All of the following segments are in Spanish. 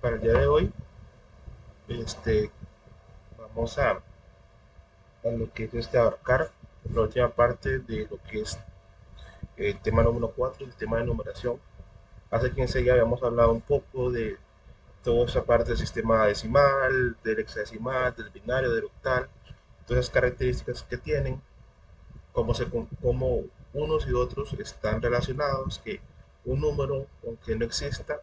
Para el día de hoy, este, vamos a lo que es abarcar la última parte de lo que es el tema número 4, el tema de numeración. Hace 15 días habíamos hablado un poco de toda esa parte del sistema decimal, del hexadecimal, del binario, del octal, todas esas características que tienen, cómo unos y otros están relacionados, que un número, aunque no exista,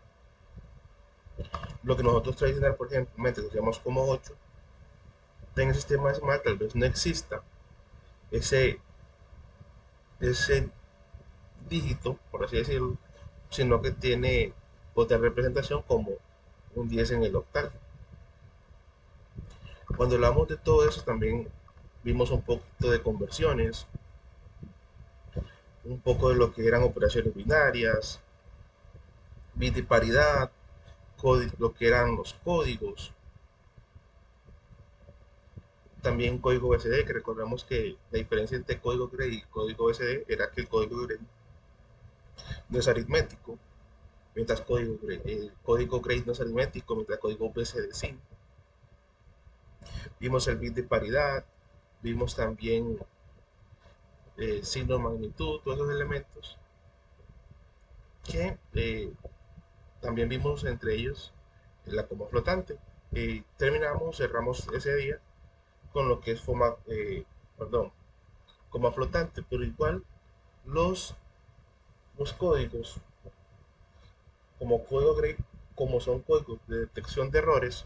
lo que nosotros tradicional, por ejemplo, asociamos como 8, en el sistema decimal tal vez no exista ese, ese dígito, por así decirlo, sino que tiene otra representación como un 10 en el octal. Cuando hablamos de todo eso también vimos un poquito de conversiones, un poco de lo que eran operaciones binarias, bit de paridad, lo que eran los códigos, también código BCD, que recordamos que la diferencia entre código Gray y código BCD era que el código Gray no es aritmético, mientras el código Gray no es aritmético, mientras el código BCD sí. Vimos el bit de paridad, vimos también signo, magnitud, todos esos elementos que también vimos entre ellos la coma flotante. Terminamos, cerramos ese día con lo que es perdón, coma flotante, pero igual los, los códigos, como código Gray, como son códigos de detección de errores,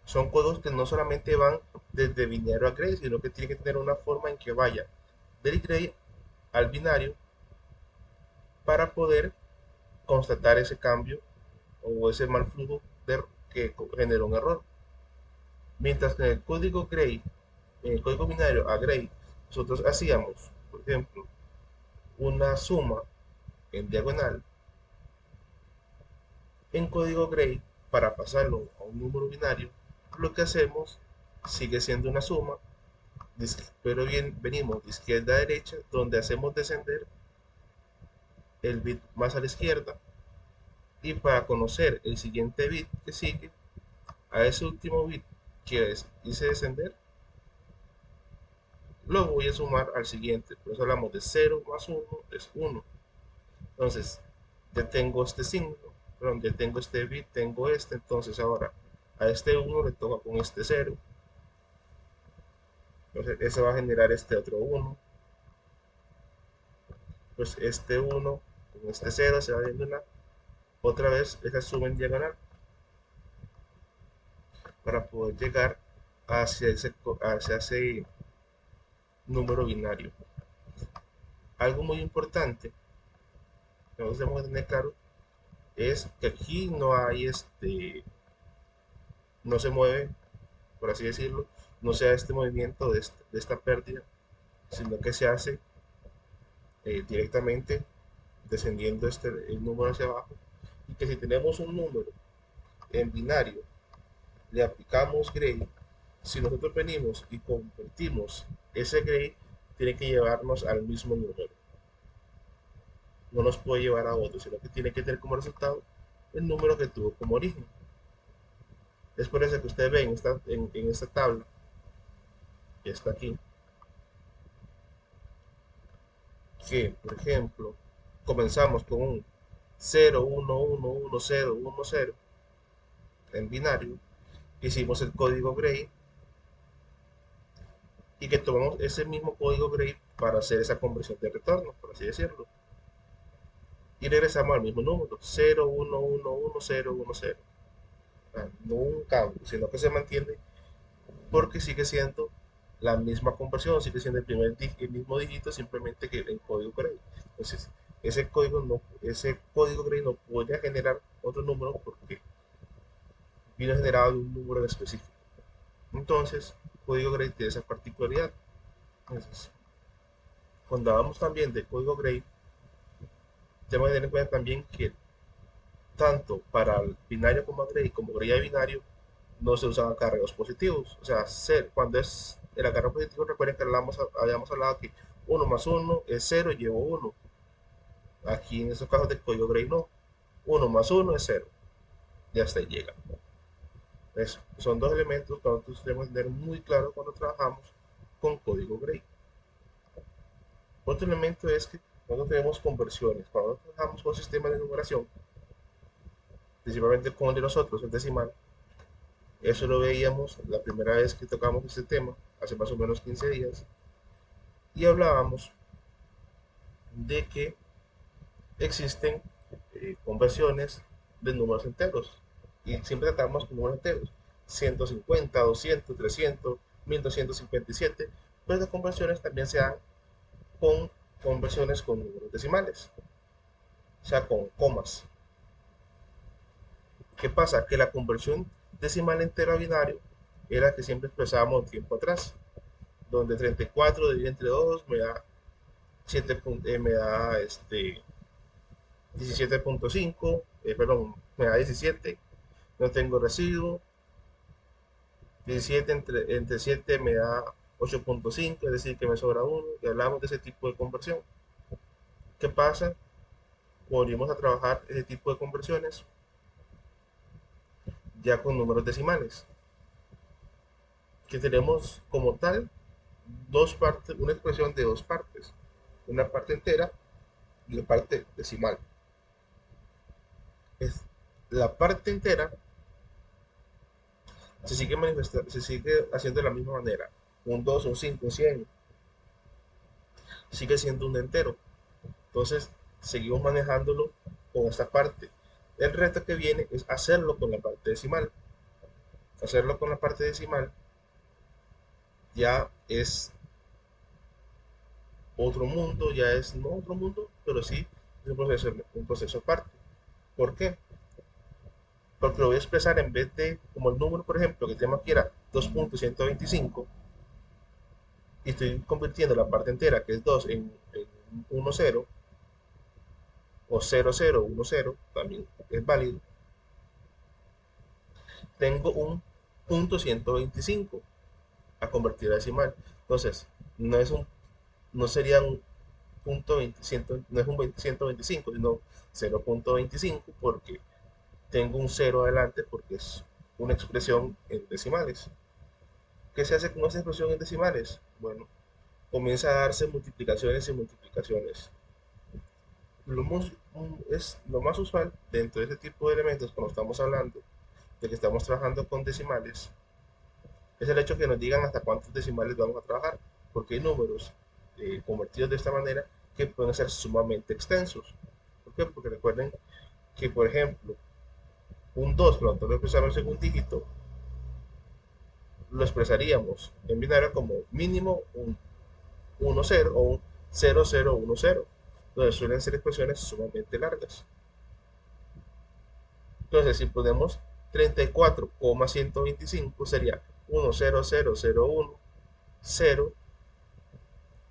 son códigos que no solamente van desde binario a Gray, sino que tienen que tener una forma en que vaya del Gray al binario para poder constatar ese cambio o ese mal flujo que generó un error. Mientras que en el código Gray, en el código binario a Gray, nosotros hacíamos, por ejemplo, una suma en diagonal en código Gray para pasarlo a un número binario, lo que hacemos sigue siendo una suma, pero bien, venimos de izquierda a derecha, donde hacemos descender el bit más a la izquierda y para conocer el siguiente bit que sigue, a ese último bit que hice descender, lo voy a sumar al siguiente. Por eso hablamos de 0 más 1 es 1. Entonces, ya tengo este signo, perdón, ya tengo este bit, tengo este, entonces ahora a este 1 le toca con este 0. Entonces, eso va a generar este otro 1. Pues este 1 con este 0 se va a una otra vez esa suma en diagonal para poder llegar hacia ese número binario. Algo muy importante que nosotros debemos tener claro es que aquí no hay no se mueve, por así decirlo, no se da este movimiento de esta pérdida, sino que se hace directamente descendiendo el número hacia abajo. Y que si tenemos un número en binario, le aplicamos Gray, si nosotros venimos y convertimos ese Gray, tiene que llevarnos al mismo número. No nos puede llevar a otro, sino que tiene que tener como resultado el número que tuvo como origen. Es por eso que ustedes ven en esta tabla, que está aquí, que, por ejemplo, comenzamos con un 0, 1, 1, 1, 0, 1, 0 en binario, hicimos el código Gray y que tomamos ese mismo código Gray para hacer esa conversión de retorno, por así decirlo. Y regresamos al mismo número, 0, 1, 1, 1, 0, 1, 0. No un cambio, sino que se mantiene porque sigue siendo la misma conversión, sigue siendo el mismo dígito, simplemente que en código Gray. Entonces, ese código Gray no podría generar otro número porque vino generado de un número en específico. Entonces, código Gray tiene esa particularidad. Entonces, cuando hablamos también de código Gray, tenemos que tener en cuenta también que tanto para el binario como Gray como Gray a binario no se usan acarreos positivos. O sea, cuando es el acarreo positivo, recuerden que habíamos hablado que uno más uno es cero y llevo uno. Aquí en estos casos de código Gray no. Uno más uno es cero. y hasta ahí llega. Son dos elementos que nosotros debemos tener muy claro cuando trabajamos con código Gray. Otro elemento es que cuando tenemos conversiones, cuando trabajamos con sistemas de numeración, principalmente con el de nosotros, el decimal, eso lo veíamos la primera vez que tocamos este tema, hace más o menos 15 días, y hablábamos de que existen conversiones de números enteros, y siempre tratamos con números enteros, 150, 200, 300, 1257, pero las conversiones también se dan con conversiones con números decimales, o sea, con comas. ¿Qué pasa? Que la conversión decimal entero a binario era la que siempre expresábamos tiempo atrás, donde 34 dividido entre 2 me da 7, me da 17.5, perdón, me da 17, no tengo residuo, 17 entre 7 me da 8.5, es decir, que me sobra 1, y hablamos de ese tipo de conversión. ¿Qué pasa? Volvimos a trabajar ese tipo de conversiones ya con números decimales, que tenemos como tal dos partes, una expresión de dos partes, una parte entera y una parte decimal. Es, la parte entera se sigue haciendo de la misma manera. Un 2, un 5, un 100, sigue siendo un entero. Entonces, seguimos manejándolo con esta parte. El reto que viene es hacerlo con la parte decimal. Hacerlo con la parte decimal ya es otro mundo, ya es no otro mundo, pero sí es un proceso aparte. ¿Por qué? Porque lo voy a expresar en vez de, como el número, por ejemplo, que tenemos aquí era 2.125, y estoy convirtiendo la parte entera, que es 2, en 1, 0, o 0, 0, 1, 0, también es válido. Tengo un punto 125 a convertir a decimal. Entonces, no es un, no sería un punto 20, no es un 125, sino 0.25, porque tengo un 0 adelante, porque es una expresión en decimales. ¿Qué se hace con esa expresión en decimales? Bueno, comienza a darse multiplicaciones y multiplicaciones. Lo más usual dentro de este tipo de elementos, cuando estamos hablando de que estamos trabajando con decimales, es el hecho que nos digan hasta cuántos decimales vamos a trabajar, porque hay números convertidos de esta manera que pueden ser sumamente extensos. ¿Por qué? Porque recuerden que, por ejemplo, un 2, pero nosotros lo expresamos en un dígito, lo expresaríamos en binario como mínimo un 1, 0 o un 0, 0, 1, 0, donde suelen ser expresiones sumamente largas. Entonces, si ponemos 34,125 sería 1, 0, 0, 0, 1, 0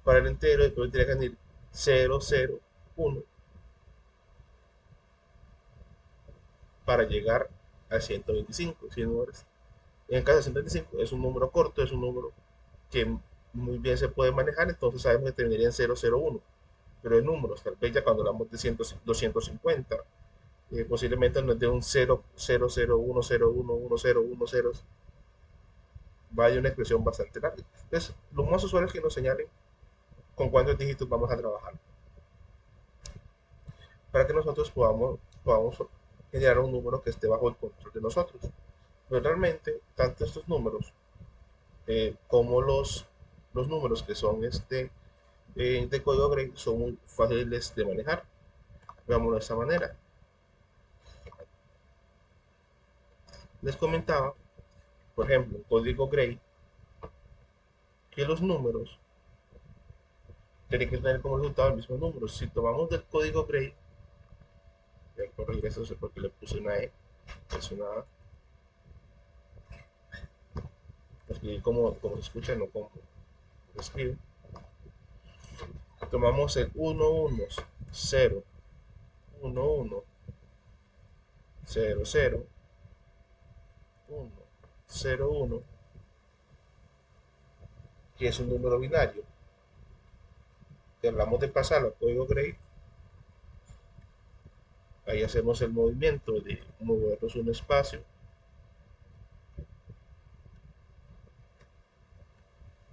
para el entero, y después tendría que añadir 0, 0, 1 para llegar a 125. Si no es, en el caso de 125 es un número corto, es un número que muy bien se puede manejar, entonces sabemos que terminaría en 0, 0, 1. Pero en números, tal vez ya cuando hablamos de 100, 250, posiblemente nos dé un 0, 0, 0, 1, 0, 1, 1, 0, 1, 0, vaya una expresión bastante larga. Entonces, lo más usual es que nos señalen con cuántos dígitos vamos a trabajar, para que nosotros podamos generar un número que esté bajo el control de nosotros. Pero realmente, tanto estos números como los números que son de código Gray son muy fáciles de manejar. Veámoslo de esta manera. Les comentaba, por ejemplo, en código Gray, que los números tienen que tener como resultado el mismo número. Si tomamos del código Gray, voy a corregir eso, no sé por qué le puse una E, es una A, escribir como se escucha, no como se escribe. Tomamos el 1, 1, 0, 1, 1, 0, 0, 1, 0, 1, que es un número binario. Y hablamos de pasarlo al código Gray, Ahí hacemos el movimiento de movernos un espacio.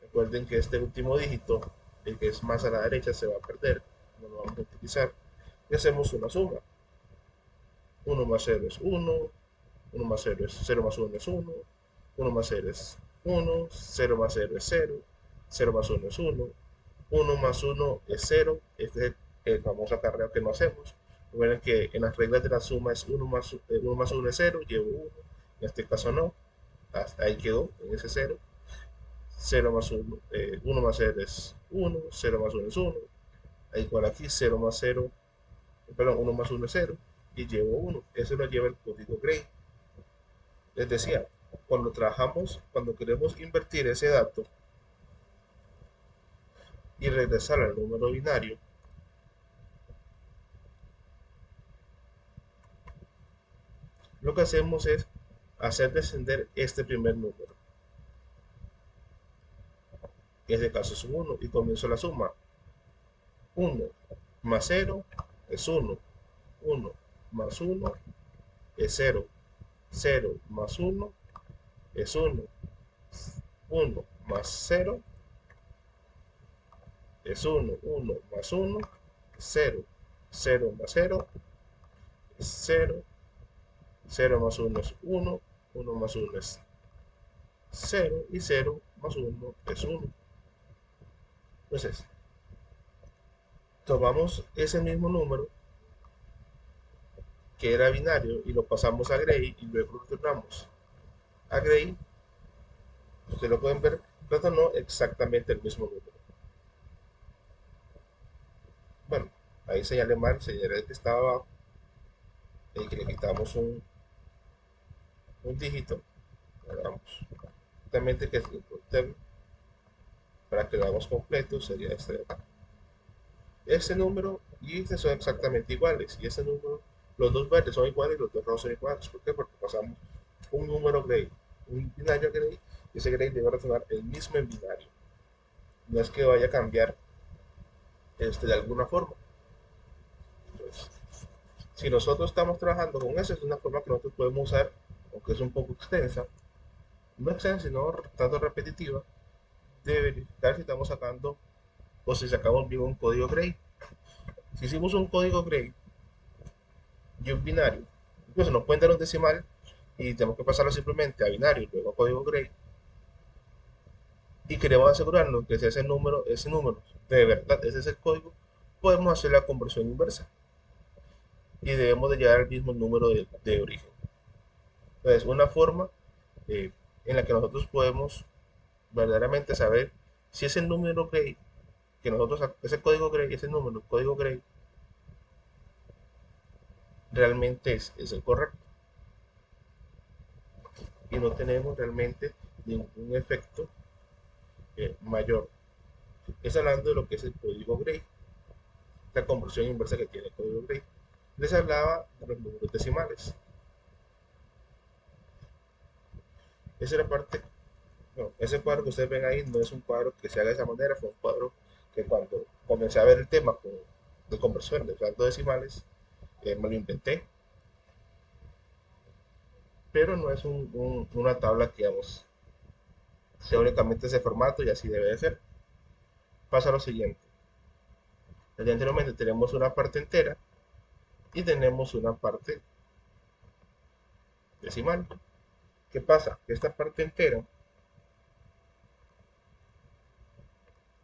Recuerden que este último dígito, el que es más a la derecha, se va a perder, no lo vamos a utilizar. Y hacemos una suma. 1 más 0 es 1, 1 más 0 es 0 más 1 es 1, 1 más 0 es 1, 0 más 0 es 0, 0 más 1 es 1, 1 más 1 es 0. Este es el famoso acarreo que no hacemos. Recuerden que en las reglas de la suma es 1 más 1 es 0, llevo 1. En este caso no, hasta ahí quedó, en ese 0. 0 más 1, 1 más 0 es 1, 0 más 1 es 1. Igual aquí 0 más 0, perdón, 1 más 1 es 0 y llevo 1. Eso lo lleva el código Gray. Les decía, cuando trabajamos, cuando queremos invertir ese dato y regresar al número binario, lo que hacemos es hacer descender este primer número. En este caso es 1 y comienzo la suma. 1 más 0 es 1. 1 más 1 es 0. 0 más 1 es 1. 1 más 0 es 1. 1 más 1 es 0. 0 más 0 es 0. 0 más 1 es 1. 1 más 1 es 0 y 0 más 1 es 1. Entonces, tomamos ese mismo número que era binario y lo pasamos a Gray y luego lo retornamos a Gray. Ustedes lo pueden ver, retornó exactamente el mismo número. Bueno, ahí señalé mal, señalé el que estaba abajo y que le quitamos un dígito. Hagamos exactamente que es el para que lo hagamos completo sería este de acá. Ese número y este son exactamente iguales. Y ese número, los dos verdes son iguales y los dos rojos son iguales. ¿Por qué? Porque pasamos un número gray, un binario gray, y ese gray debe retornar el mismo en binario. No es que vaya a cambiar de alguna forma. Entonces, si nosotros estamos trabajando con eso, es una forma que nosotros podemos usar, aunque es un poco extensa, no extensa, sino tanto repetitiva, de verificar si estamos sacando o si sacamos bien un código gray. Si hicimos un código gray y un binario, incluso nos pueden dar un decimal y tenemos que pasarlo simplemente a binario y luego a código gray, y queremos asegurarnos que si ese número de verdad ese es el código, podemos hacer la conversión inversa y debemos de llegar al mismo número de origen. Entonces, una forma eh, en la que nosotros podemos verdaderamente saber si ese número gray, que nosotros, ese código gray, ese número, código gray, realmente es el correcto y no tenemos realmente ningún efecto mayor. Es hablando de lo que es el código Gray, la conversión inversa que tiene el código Gray. Les hablaba de los números decimales. Esa es la parte, no, ese cuadro que ustedes ven ahí no es un cuadro que se haga de esa manera, fue un cuadro que cuando comencé a ver el tema de conversión de usando decimales, me lo inventé, pero no es una tabla que digamos, sea únicamente ese formato y así debe de ser. Pasa lo siguiente. Anteriormente tenemos una parte entera y tenemos una parte decimal. ¿Qué pasa? Que esta parte entera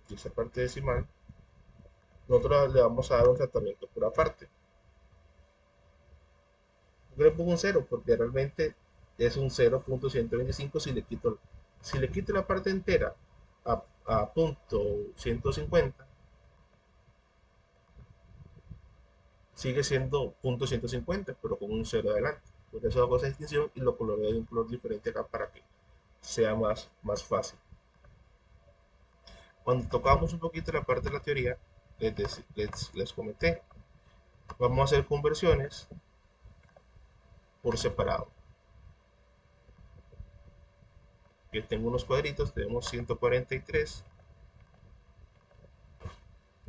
y esta parte decimal, nosotros le vamos a dar un tratamiento por aparte. Yo le pongo un cero porque realmente es un 0.125 si le quito la parte entera a punto 150, sigue siendo punto 150, pero con un cero adelante. Por eso hago esa distinción y lo coloreo de un color diferente acá para que sea más fácil. Cuando tocamos un poquito la parte de la teoría, les comenté, vamos a hacer conversiones por separado. Yo tengo unos cuadritos, tenemos 143,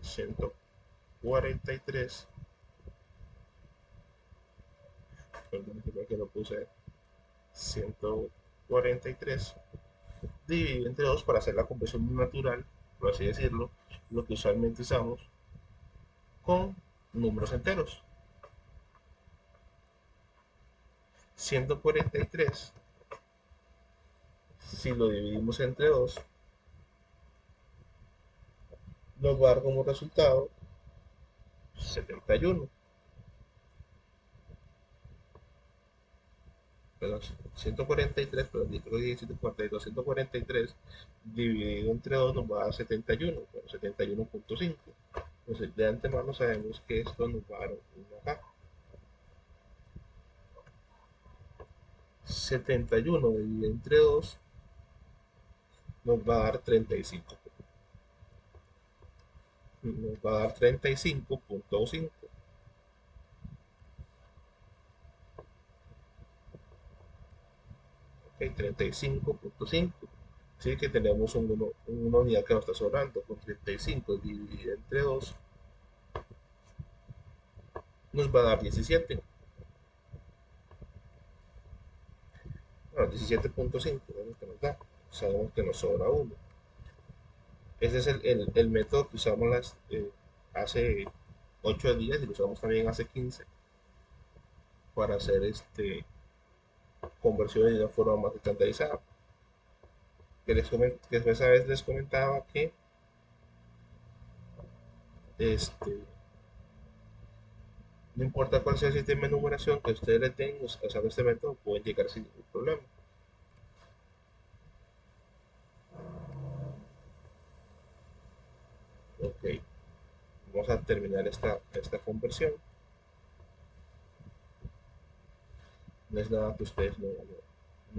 143 perdón, creo que lo puse 143 dividido entre 2 para hacer la conversión natural, por así decirlo, lo que usualmente usamos con números enteros. 143, si lo dividimos entre 2, nos va a dar como resultado 71. Perdón, 143, perdón, creo que 142, 143 dividido entre 2 nos va a dar 71, bueno, 71.5. Entonces, de antemano sabemos que esto nos va a dar 1 acá. 71 dividido entre 2 nos va a dar 35. Nos va a dar 35.5. Ok, 35.5. Así que tenemos una unidad que nos está sobrando. Con 35 dividido entre 2 nos va a dar 17. Bueno, 17.5 es lo que nos da. Sabemos que nos sobra 1. Ese es el método que usamos hace 8 días y lo usamos también hace 15 para hacer conversiones de una forma más estandarizada. Que esa vez les comentaba que este, no importa cuál sea el sistema de numeración que ustedes le tengan usando este método, pueden llegar sin ningún problema. Ok, vamos a terminar esta conversión. No es nada que ustedes no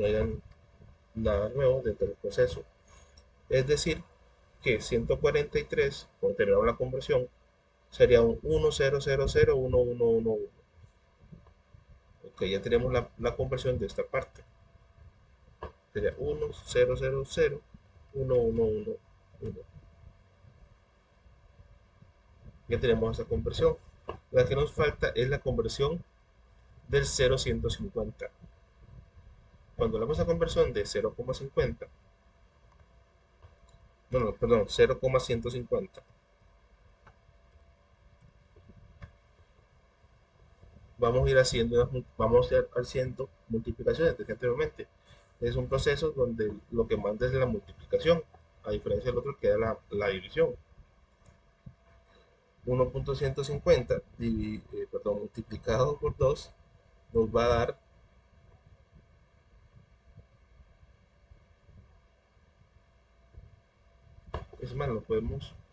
hayan nada nuevo dentro del proceso. Es decir, que 143, cuando terminamos la conversión, sería un 10001111. Ok, ya tenemos la conversión de esta parte. Sería 10001111. Ya tenemos esta conversión. La que nos falta es la conversión del 0,150. Cuando hablamos de conversión de 0,50, bueno, perdón, 0,150, vamos a ir haciendo multiplicaciones anteriormente. Es un proceso donde lo que manda es la multiplicación, a diferencia del otro que da la división. 1.150 multiplicado por 2 nos va a dar, es más,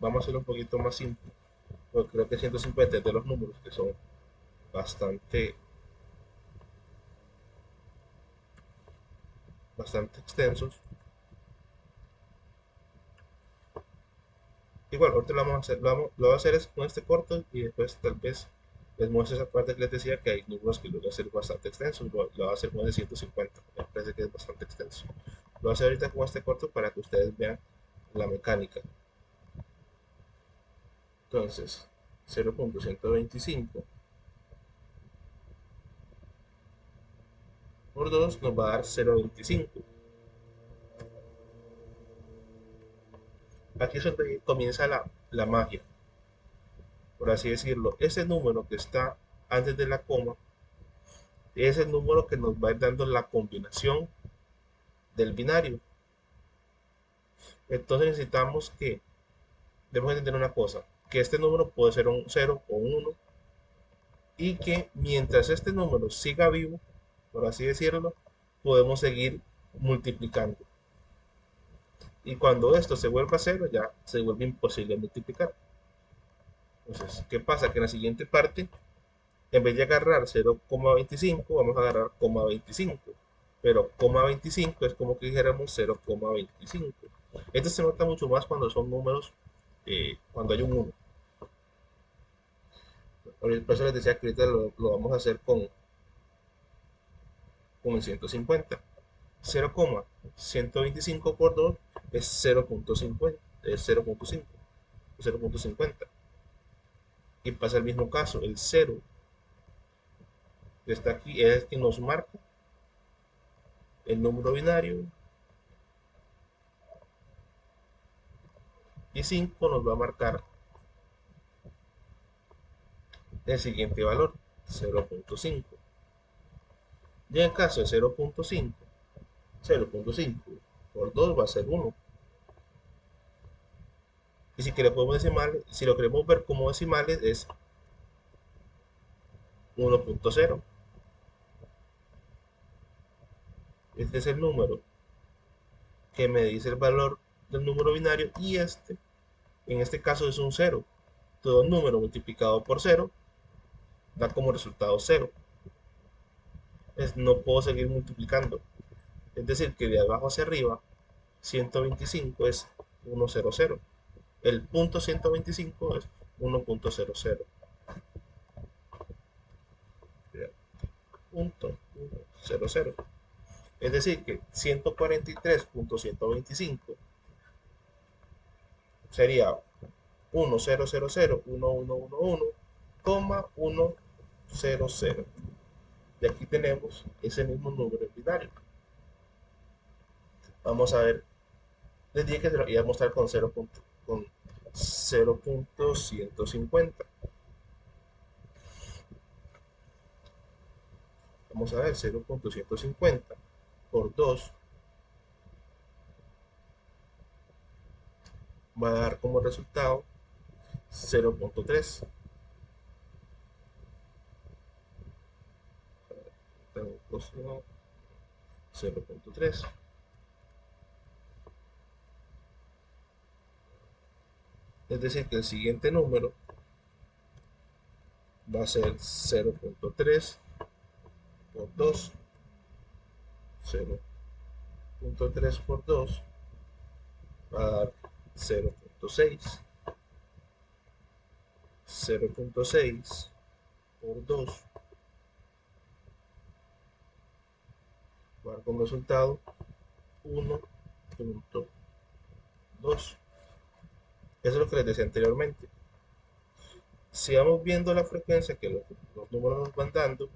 vamos a hacerlo un poquito más simple, porque creo que 150 es de los números que son bastante, bastante extensos. Igual, ahorita lo vamos a hacer, lo voy a hacer es con este corto y después tal vez les muestro esa parte que les decía que hay números que lo voy a hacer bastante extensos. Lo voy a hacer con el de 150, me parece que es bastante extenso. Lo voy a hacer ahorita con este corto para que ustedes vean la mecánica. Entonces, 0.125 por 2 nos va a dar 0.25. Aquí es donde comienza la magia, por así decirlo. Ese número que está antes de la coma es el número que nos va a ir dando la combinación del binario. Entonces necesitamos que, debemos entender una cosa, que este número puede ser un 0 o un 1 y que mientras este número siga vivo, por así decirlo, podemos seguir multiplicando. Y cuando esto se vuelva a cero, ya se vuelve imposible multiplicar. Entonces, ¿qué pasa? Que en la siguiente parte, en vez de agarrar 0,25, vamos a agarrar 0,25. Pero 0,25 es como que dijéramos 0,25. Esto se nota mucho más cuando son números, cuando hay un 1. Por eso les decía que ahorita lo vamos a hacer con el 150. 0,125 por 2 es 0.50, es 0.5, 0.50. Y pasa el mismo caso, el 0 que está aquí es el que nos marca el número binario, y 5 nos va a marcar el siguiente valor, 0.5. Y en caso de 0.5, 0.5 por 2 va a ser 1. Y si queremos decimales, si lo queremos ver como decimales, es 1.0. Este es el número que me dice el valor del número binario, y en este caso es un 0. Todo número multiplicado por 0 da como resultado 0. No puedo seguir multiplicando. Es decir, que de abajo hacia arriba, 125 es 100. El punto 125 es 1.00. Punto 100. Es decir, que 143.125 sería 1.000.1111,100. Y aquí tenemos ese mismo número en binario. Vamos a ver, les dije que se lo iba a mostrar con 0.150. Vamos a ver, 0.150 por 2 va a dar como resultado 0.3. 0.3. Es decir, que el siguiente número va a ser 0.3 por 2. 0.3 por 2 va a dar 0.6. 0.6 por 2 va a dar como resultado 1.2. Eso es lo que les decía anteriormente. Si vamos viendo la frecuencia que los números nos van dando,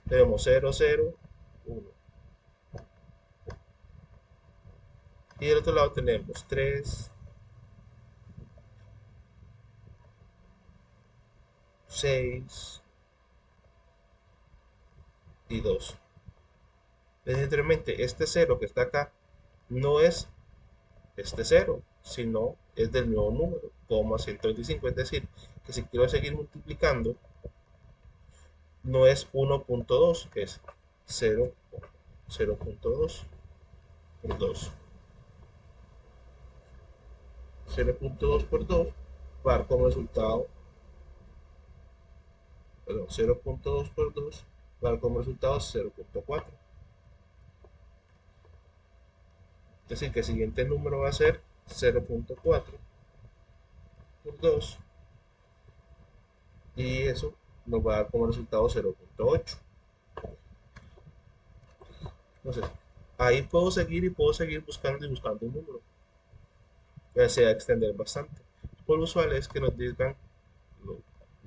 tenemos 0, 0, 1. Y del otro lado tenemos 3, 6 y 2. Anteriormente, este 0 que está acá no es este 0, sino es del nuevo número, 125. Es decir, que si quiero seguir multiplicando, no es 1.2, es 0, 0.2 por 2. 0.2 por 2 va a dar como resultado, perdón, 0.2 por 2 va a dar como resultado 0.4. Es decir, que el siguiente número va a ser 0.4 por 2, y eso nos va a dar como resultado 0.8. Entonces, ahí puedo seguir y puedo seguir buscando y buscando un número. Ya sea extender bastante. Por lo usual es que nos digan, lo,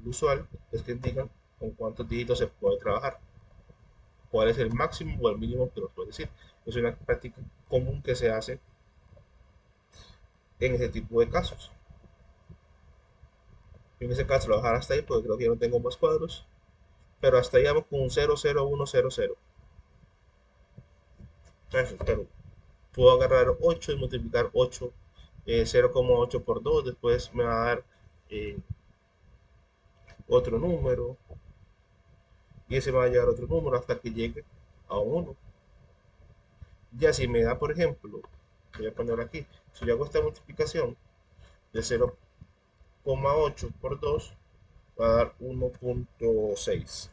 lo usual es que digan con cuántos dígitos se puede trabajar, cuál es el máximo o el mínimo que nos puede decir. Es una práctica común que se hace en ese tipo de casos. En ese caso lo voy a dejar hasta ahí porque creo que ya no tengo más cuadros, pero hasta ahí vamos con un 00100. Entonces, pero puedo agarrar 8 y multiplicar 8, 0,8 por 2, después me va a dar eh, otro número, y ese va a llevar otro número hasta que llegue a un 1. Ya si me da, por ejemplo, voy a poner aquí, si yo hago esta multiplicación de 0,8 por 2, va a dar 1.6.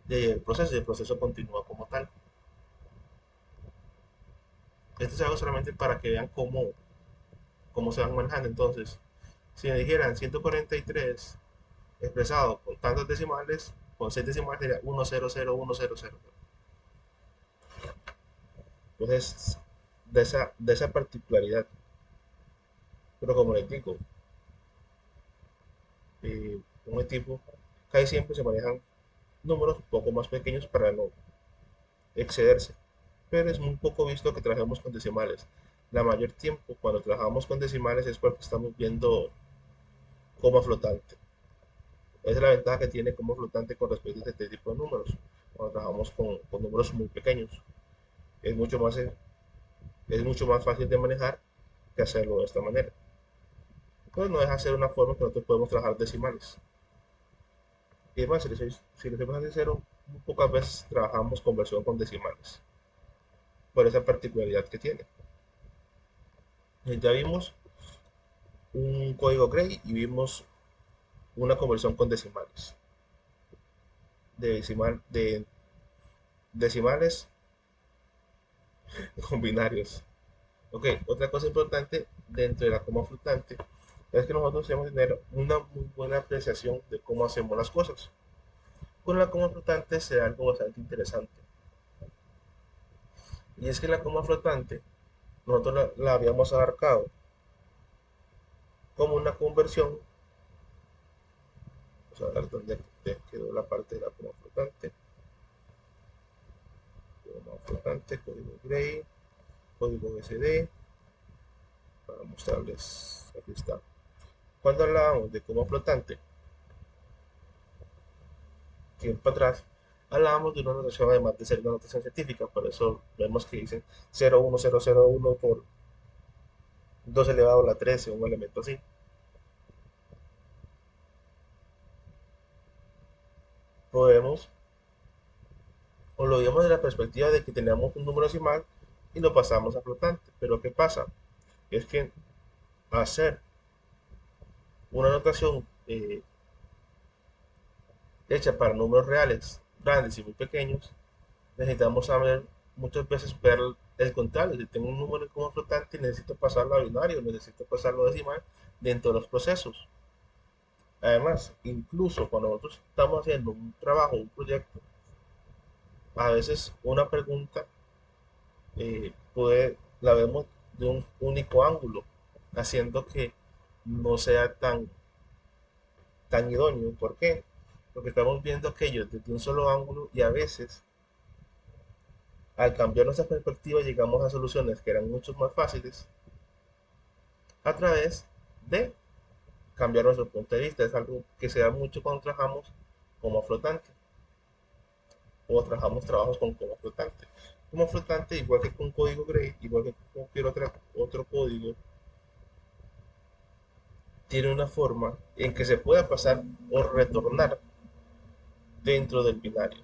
Y ahí el proceso continúa como tal. Esto se hago solamente para que vean cómo se van manejando. Entonces, si me dijeran 143 expresado con tantos decimales, con 6 decimales sería 1001000. Entonces, de esa particularidad. Pero como les digo, un tipo casi siempre se manejan números un poco más pequeños para no excederse, pero es muy poco visto que trabajemos con decimales. La mayor tiempo cuando trabajamos con decimales es porque estamos viendo coma flotante. Esa es la ventaja que tiene coma flotante con respecto a este tipo de números. Cuando trabajamos con números muy pequeños, es mucho más, es mucho más fácil de manejar que hacerlo de esta manera. Pues no deja de ser una forma que nosotros podemos trabajar decimales. Y además, si les soy más sincero, muy pocas veces trabajamos conversión con decimales, por esa particularidad que tiene. Ya vimos un código Gray y vimos una conversión con decimales, de decimales con binarios. Ok, otra cosa importante dentro de la coma flotante es que nosotros debemos tener una muy buena apreciación de cómo hacemos las cosas. Con la coma flotante se da algo bastante interesante. Y es que la coma flotante nosotros la habíamos abarcado como una conversión. Vamos a ver dónde quedó la parte de la coma flotante. Coma flotante, código Gray, código SD, para mostrarles, aquí está. Cuando hablábamos de coma flotante, tiempo atrás, hablábamos de una notación además de ser una notación científica, por eso vemos que dicen 01001 por 2 elevado a la 13, un elemento así. Podemos, o lo vemos desde la perspectiva de que teníamos un número decimal y lo pasamos a flotante. Pero ¿qué pasa? Es que hacer una notación hecha para números reales, grandes y muy pequeños, necesitamos saber muchas veces ver el contrario. Si tengo un número como flotante, necesito pasarlo a binario, necesito pasarlo a decimal dentro de los procesos. Además, incluso cuando nosotros estamos haciendo un trabajo, un proyecto, a veces una pregunta la vemos de un único ángulo, haciendo que no sea tan idóneo. ¿Por qué? Porque estamos viendo aquello desde un solo ángulo y a veces al cambiar nuestra perspectiva llegamos a soluciones que eran mucho más fáciles a través de cambiar nuestro punto de vista. Es algo que se da mucho cuando trabajamos como flotante o trabajamos trabajos con como flotante. Como flotante, igual que con código Gray, igual que con cualquier otro código, tiene una forma en que se pueda pasar o retornar dentro del binario,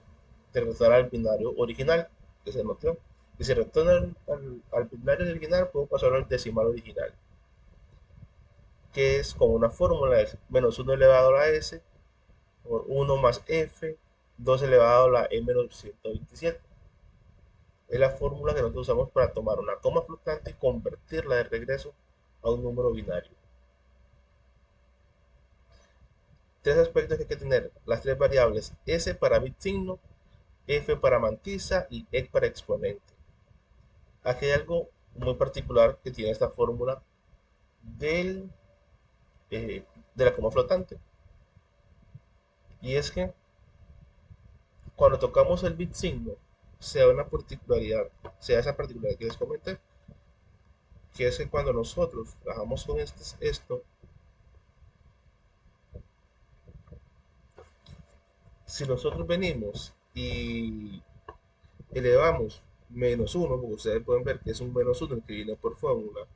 de regresar al binario original que se notó. Y si retorna al binario original, puedo pasar al decimal original, que es como una fórmula, es menos 1 elevado a la s por 1 más f, 2 elevado a la e menos 127. Es la fórmula que nosotros usamos para tomar una coma flotante y convertirla de regreso a un número binario. Tres aspectos que hay que tener: las tres variables s para bit signo, f para mantisa y e para exponente. Aquí hay algo muy particular que tiene esta fórmula del, de la coma flotante, y es que cuando tocamos el bit signo, sea una particularidad, sea esa particularidad que les comenté, que es que cuando nosotros trabajamos con esto, si nosotros venimos y elevamos menos uno, porque ustedes pueden ver que es un menos uno el que viene por fórmula,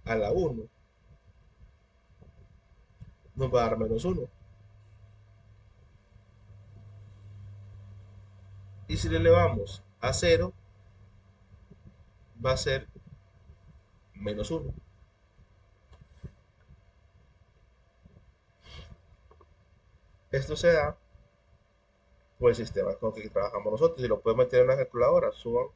a la uno, nos va a dar menos uno. Y si le elevamos a cero, va a ser menos uno. Esto se da por el sistema con el que trabajamos nosotros. Y lo pueden meter en la calculadora, suban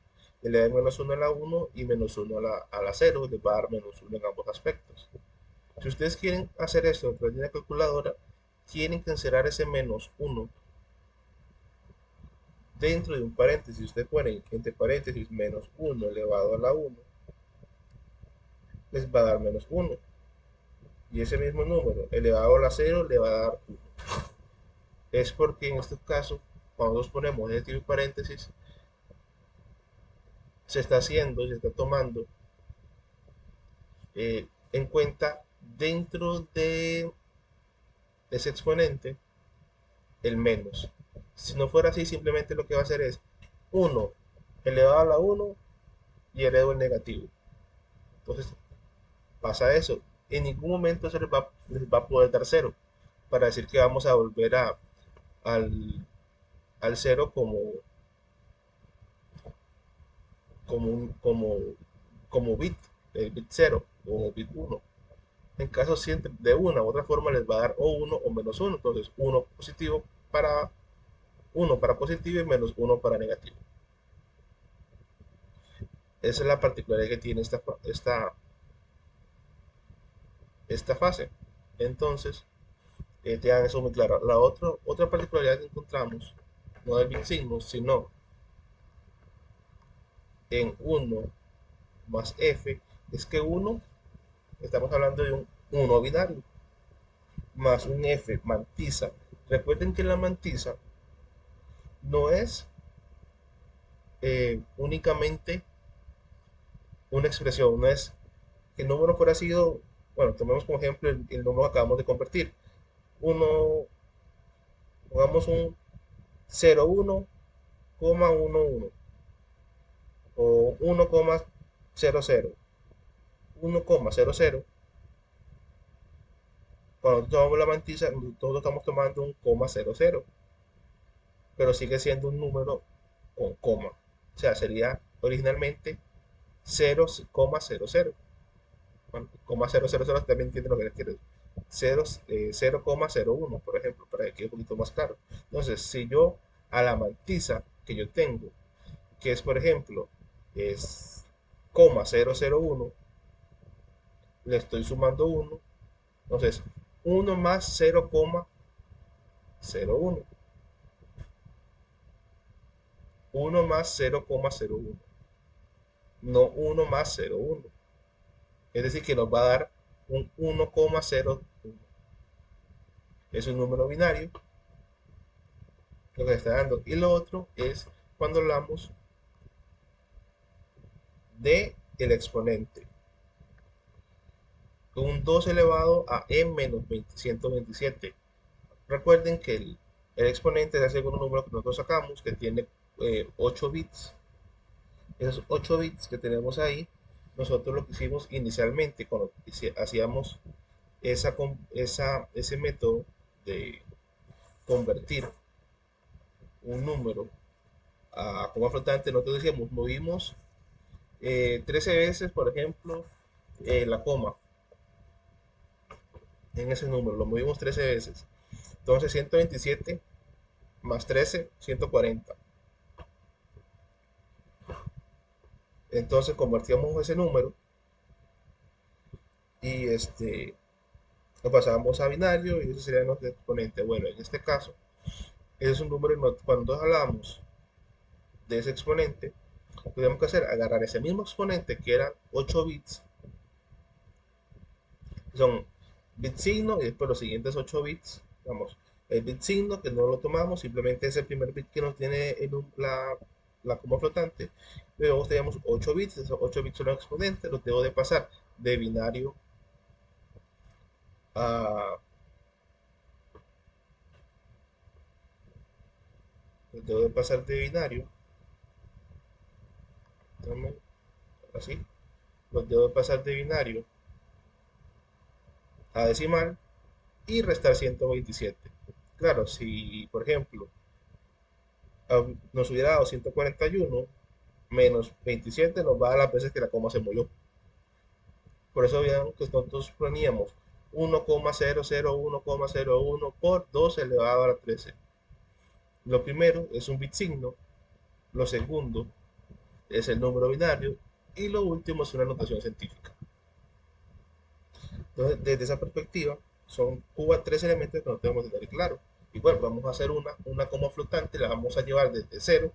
y le den menos uno a la uno y menos uno a la cero, les va a dar menos uno en ambos aspectos. Si ustedes quieren hacer esto a través de la calculadora, tienen que encerrar ese menos uno dentro de un paréntesis. Ustedes ponen entre paréntesis menos uno elevado a la uno les va a dar menos uno. Y ese mismo número elevado a la cero le va a dar uno. Es porque en este caso, cuando nos ponemos ese tipo de paréntesis, se está haciendo, se está tomando en cuenta dentro de ese exponente el menos. Si no fuera así, simplemente lo que va a hacer es uno elevado a la uno y elevo el negativo. Entonces pasa eso. En ningún momento les va a poder dar cero para decir que vamos a volver al, al cero como, un- como, como bit, bit cero o bit uno. En caso siempre de una u otra forma les va a dar o uno o menos uno. Entonces uno para positivo y menos uno para negativo. Esa es la particularidad que tiene esta fase. Entonces, te dan eso muy claro. Otra particularidad que encontramos, no del bit signo, sino en uno más f, es que uno estamos hablando de un uno binario, más un f mantisa. Recuerden que la mantisa no es únicamente una expresión, no es que el número fuera sido, bueno, tomemos como ejemplo el número que acabamos de convertir. Uno, pongamos un 0,1,11 o 1,00. 1,00. Cuando nosotros tomamos la mantisa, nosotros estamos tomando un coma 00, pero sigue siendo un número con coma. O sea, sería originalmente 0,00. Bueno, coma 000 también entiende lo que les quiero decir. 0,01, por ejemplo, para que quede un poquito más claro. Entonces, si yo a la mantisa que yo tengo, que es, por ejemplo, es coma 001, le estoy sumando 1, entonces 1 más 0,01. 1 más 0,01, no 1 más 0,1. Es decir, que nos va a dar un 1,01. Es un número binario lo que está dando. Y lo otro es cuando hablamos de el exponente. Un 2 elevado a e menos 127. Recuerden que el exponente es el segundo número que nosotros sacamos, que tiene 8 bits. Esos 8 bits que tenemos ahí, nosotros lo que hicimos inicialmente cuando hacíamos ese método de convertir un número a coma flotante, nosotros decíamos, movimos 13 veces, por ejemplo, la coma en ese número, lo movimos 13 veces. Entonces 127 más 13, 140. Entonces convertíamos ese número y lo pasábamos a binario y ese sería nuestro exponente. Bueno, en este caso, ese es un número, cuando hablamos de ese exponente, lo que tenemos que hacer, agarrar ese mismo exponente que eran 8 bits, son bit signo y después los siguientes 8 bits, vamos, el bit signo que no lo tomamos, simplemente es el primer bit que nos tiene la coma flotante. Luego tenemos 8 bits, esos 8 bits son los exponentes, los debo de pasar de binario a, los debo de pasar de binario, así, los debo de pasar de binario a decimal y restar 127. Claro, si por ejemplo nos hubiera dado 141 menos 27 nos va a dar las veces que la coma se movió. Por eso vean que nosotros poníamos 1,0001,01 por 2 elevado a la 13. Lo primero es un bit signo, lo segundo es el número binario y lo último es una notación científica. Entonces, desde esa perspectiva, son tres elementos que no tenemos que tener claro. Igual, vamos a hacer una coma flotante, la vamos a llevar desde cero,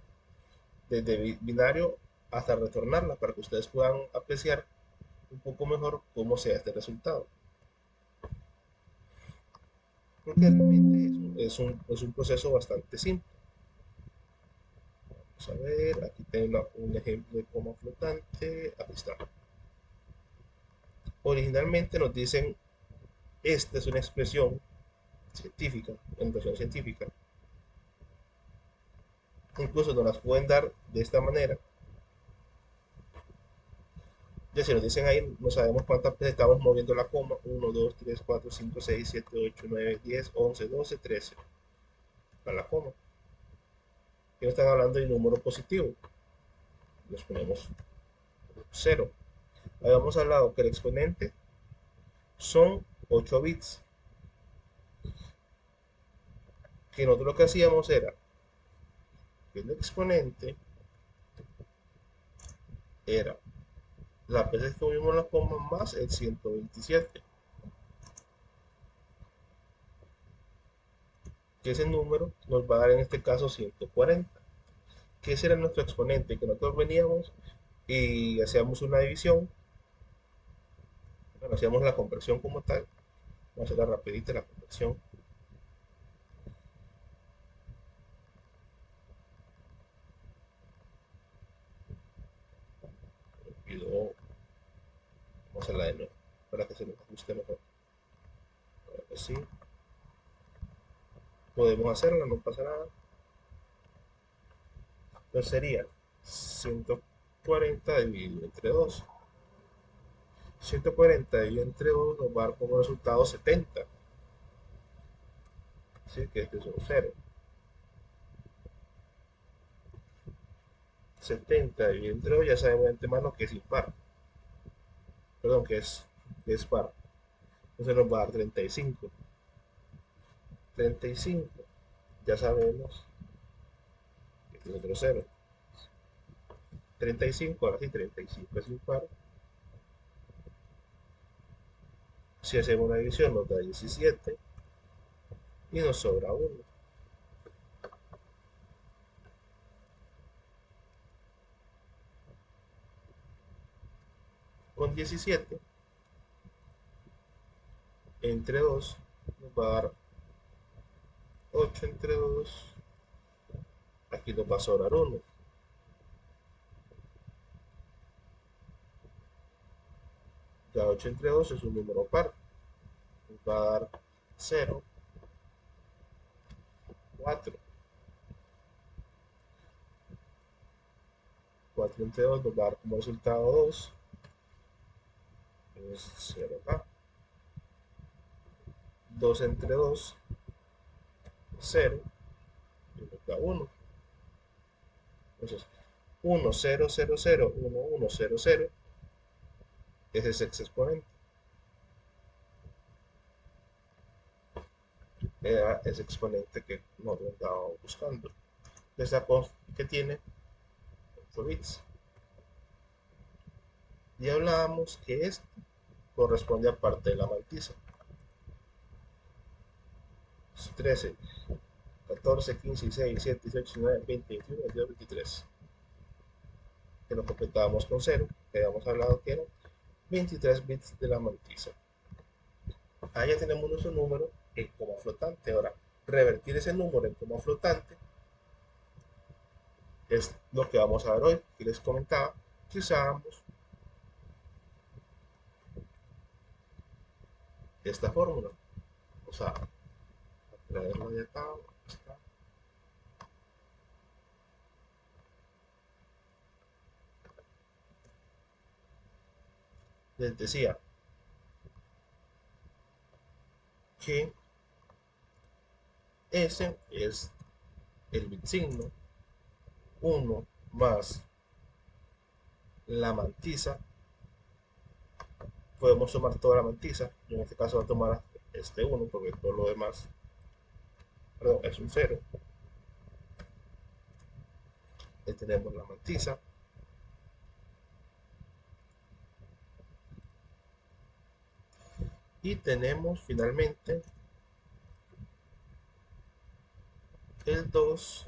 desde binario hasta retornarla, para que ustedes puedan apreciar un poco mejor cómo sea este resultado. Porque realmente es un proceso bastante simple. Vamos a ver, aquí tengo un ejemplo de coma flotante. Aquí está. Originalmente nos dicen, esta es una expresión científica, en notación científica. Incluso nos las pueden dar de esta manera. Ya si nos dicen ahí, no sabemos cuántas veces estamos moviendo la coma. 1, 2, 3, 4, 5, 6, 7, 8, 9, 10, 11, 12, 13. Para la coma. Aquí nos están hablando de número positivo. Les ponemos 0. Habíamos hablado que el exponente son 8 bits. Que nosotros lo que hacíamos era que el exponente era las veces que movimos la coma más el 127. Que ese número nos va a dar en este caso 140. Que ese era nuestro exponente, que nosotros veníamos y hacíamos una división. Bueno, hacíamos la conversión como tal. Vamos a hacer rapidita la conversión. Me olvidó. Vamos a hacerla de nuevo para que se nos ajuste mejor. Ahora que sí, podemos hacerla, no pasa nada. Entonces sería 140 dividido entre 2. 140 dividido entre 2 nos va a dar como resultado 70. Así que este es un 0. 70 dividido entre 2 ya sabemos de antemano que es impar. Perdón, que es par. Entonces nos va a dar 35. 35. Ya sabemos que este es otro 0. 35, ahora sí, 35 es impar. Si hacemos una división nos da 17 y nos sobra 1. Con 17 entre 2 nos va a dar 8 entre 2. Aquí nos va a sobrar 1. Ya 8 entre 2 es un número par. Nos va a dar 0, 4. 4 entre 2 nos va a dar como resultado 2. Es 0 acá. 2 entre 2, 0. Y nos da 1. Entonces, 1, 0, 0, 0, 1, 1, 0, 0. Ese es el exponente. Era ese exponente que nosotros estábamos buscando. Esa que tiene 8 bits. Y hablábamos que esto corresponde a parte de la mantisa. 13, 14, 15, 16, 17, 18, 19, 20, 21, 22, 23. Que lo completábamos con 0, que habíamos hablado que eran 23 bits de la mantisa. Ahí ya tenemos nuestro número en coma flotante. Ahora, revertir ese número en coma flotante es lo que vamos a ver hoy. Que les comentaba que usábamos esta fórmula. O sea, traerlo de acá. Está. Les decía que ese es el bit signo 1 más la mantisa. Podemos tomar toda la mantisa. Yo en este caso voy a tomar este 1 porque todo lo demás, perdón, es un 0. Ahí tenemos la mantisa. Y tenemos finalmente el 2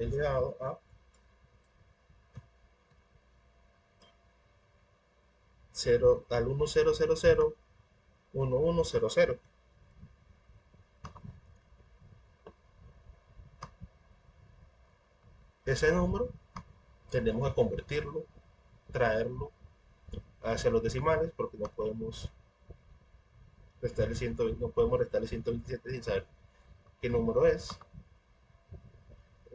elevado a 0 al 1000 1100. Ese número tenemos que convertirlo, traerlo hacia los decimales, porque no podemos restarle 120, no podemos restarle 127 sin saber qué número es.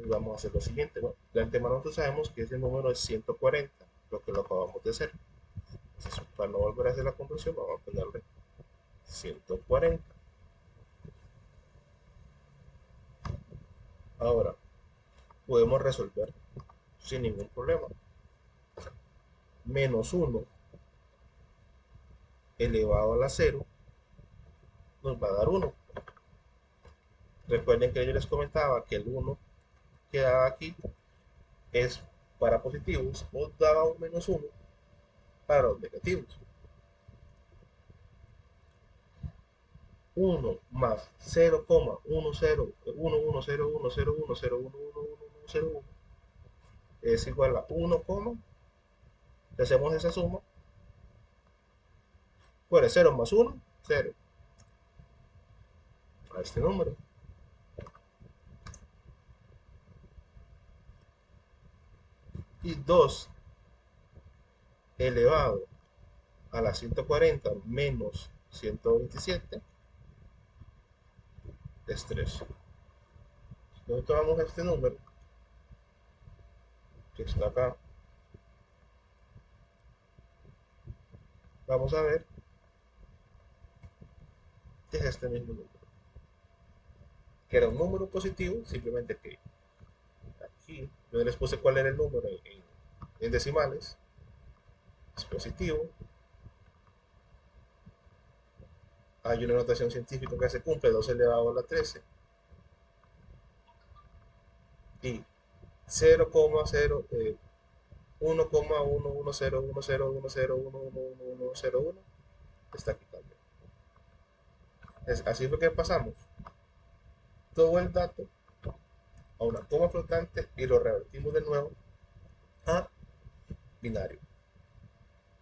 Vamos a hacer lo siguiente. Bueno, de antemano nosotros sabemos que ese número es 140, lo que lo acabamos de hacer. Entonces, para no volver a hacer la conversión, vamos a ponerle 140. Ahora, podemos resolver sin ningún problema. Menos 1 elevado a la 0 nos va a dar 1. Recuerden que yo les comentaba que el 1 que daba aquí es para positivos, o daba un menos 1 para los negativos. 1 más 0,10110101010101 es igual a 1, si hacemos esa suma, pues 0 más 1, 0, a este número. Y 2 elevado a la 140 menos 127 es 3. Entonces tomamos este número que está acá. Vamos a ver que es este mismo número, que era un número positivo, simplemente que aquí yo les puse cuál era el número en decimales, es positivo. Hay una notación científica que se cumple, 2 elevado a la 13, y 0,1,11010101101 está aquí también. Así fue que pasamos todo el dato a una coma flotante y lo revertimos de nuevo a binario.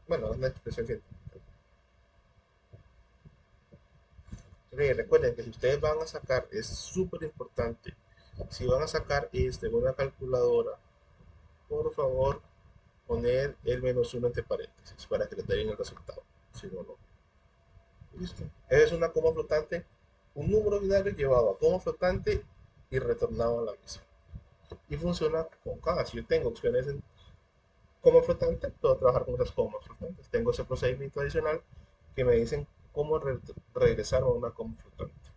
Bueno, es una expresión científica. Recuerden que si ustedes van a sacar, es súper importante, si van a sacar una calculadora, por favor, poner el menos 1 entre paréntesis para que les den el resultado. Si no, no. Listo. Es una coma flotante, un número binario llevado a coma flotante y retornado a la misma. Y funciona con cada. Si yo tengo opciones en coma flotante, puedo trabajar con esas comas flotantes. Tengo ese procedimiento adicional que me dicen cómo regresar a una coma flotante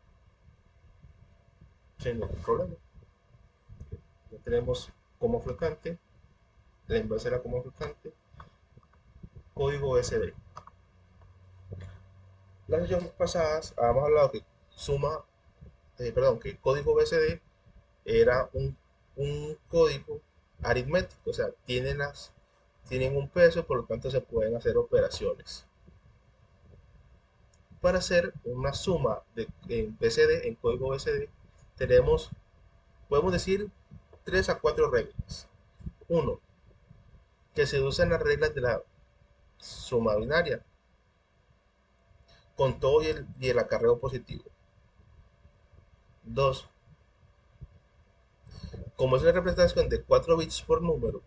sin ningún problema. Ya tenemos coma flotante, la inversa de la coma flotante, código SD. Las sesiones pasadas habíamos hablado que que código BCD era un código aritmético, o sea, tienen un peso, por lo tanto se pueden hacer operaciones. Para hacer una suma en BCD, en código BCD, podemos decir 3 a 4 reglas. Uno, que se usan las reglas de la suma binaria, con todo y el acarreo positivo. Dos, como es una representación de 4 bits por número,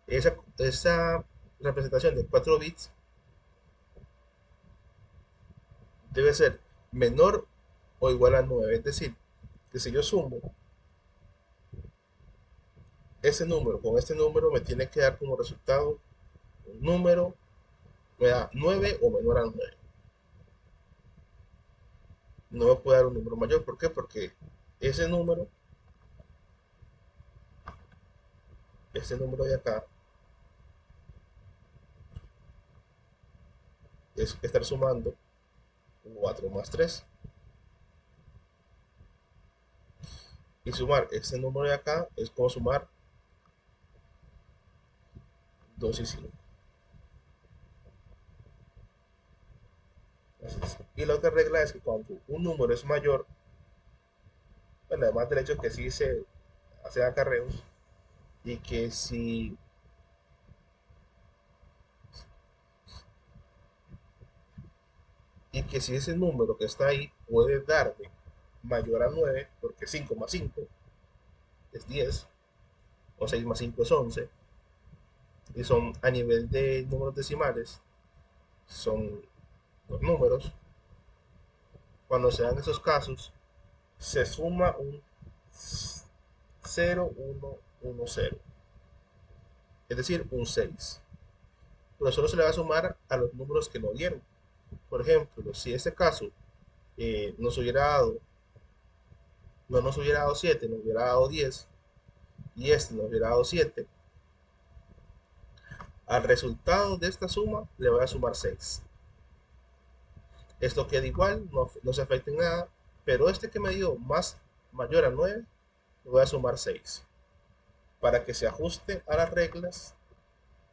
esa representación de 4 bits debe ser menor o igual a 9. Es decir, que si yo sumo ese número con este número, me tiene que dar como resultado un número, me da 9 o menor a 9. No me puede dar un número mayor. ¿Por qué? Porque ese número, este número de acá, es estar sumando 4 más 3. Y sumar este número de acá es como sumar 2 y 5. Y la otra regla es que cuando un número es mayor, bueno, además del hecho que sí hacer acarreos y que si ese número que está ahí puede darme mayor a 9, porque 5 más 5 es 10, o 6 más 5 es 11, y son a nivel de números decimales, son los números. Cuando se dan esos casos, se suma un 0, 1, 1, 0, es decir, un 6. Pero solo se le va a sumar a los números que no dieron. Por ejemplo, si este caso nos hubiera dado, no nos hubiera dado 7, nos hubiera dado 10, y este nos hubiera dado 7, al resultado de esta suma le voy a sumar 6. Esto queda igual, no se afecta en nada, pero este que me dio mayor a 9, le voy a sumar 6 para que se ajuste a las reglas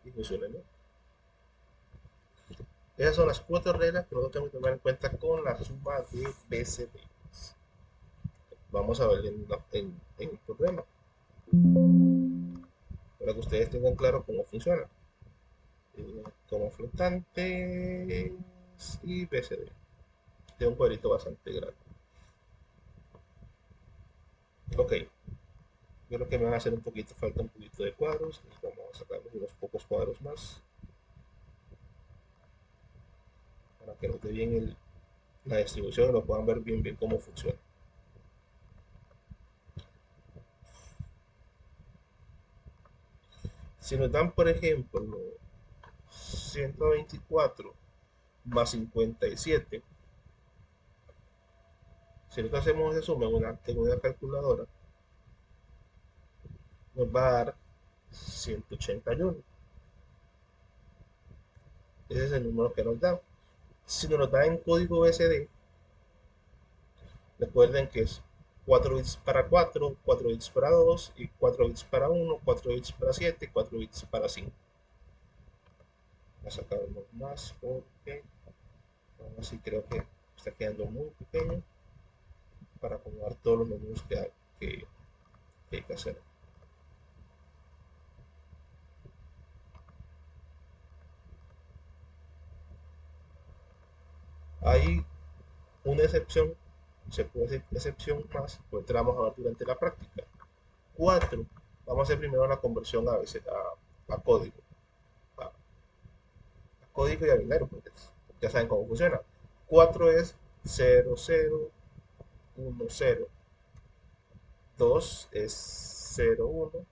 y funcione bien. Esas son las 4 reglas que nosotros tenemos que tomar en cuenta con la suma de BCD. Vamos a ver en el problema para que ustedes tengan claro cómo funciona. Como flotantes y BCD. De un cuadrito bastante grande. Ok, yo creo que me van a hacer falta un poquito de cuadros. Y vamos a sacar unos pocos cuadros más para que nos dé bien la distribución y lo puedan ver bien cómo funciona. Si nos dan, por ejemplo, 124 más 57, si nosotros hacemos esa suma en una calculadora, nos va a dar 181. Ese es el número que nos da. Si nos da en código BCD, recuerden que es 4 bits para 4, 4 bits para 2, y 4 bits para 1, 4 bits para 7, 4 bits para 5. Vamos a sacar unos más porque así creo que está quedando muy pequeño para acomodar todos los números que hay que hacer. Hay una excepción, se puede decir excepción más, pues la vamos a ver durante la práctica. 4, vamos a hacer primero la conversión a código. A código y a binario, porque ya saben cómo funciona. 4 es 0, 0, 1, 0. 2 es 0, 1,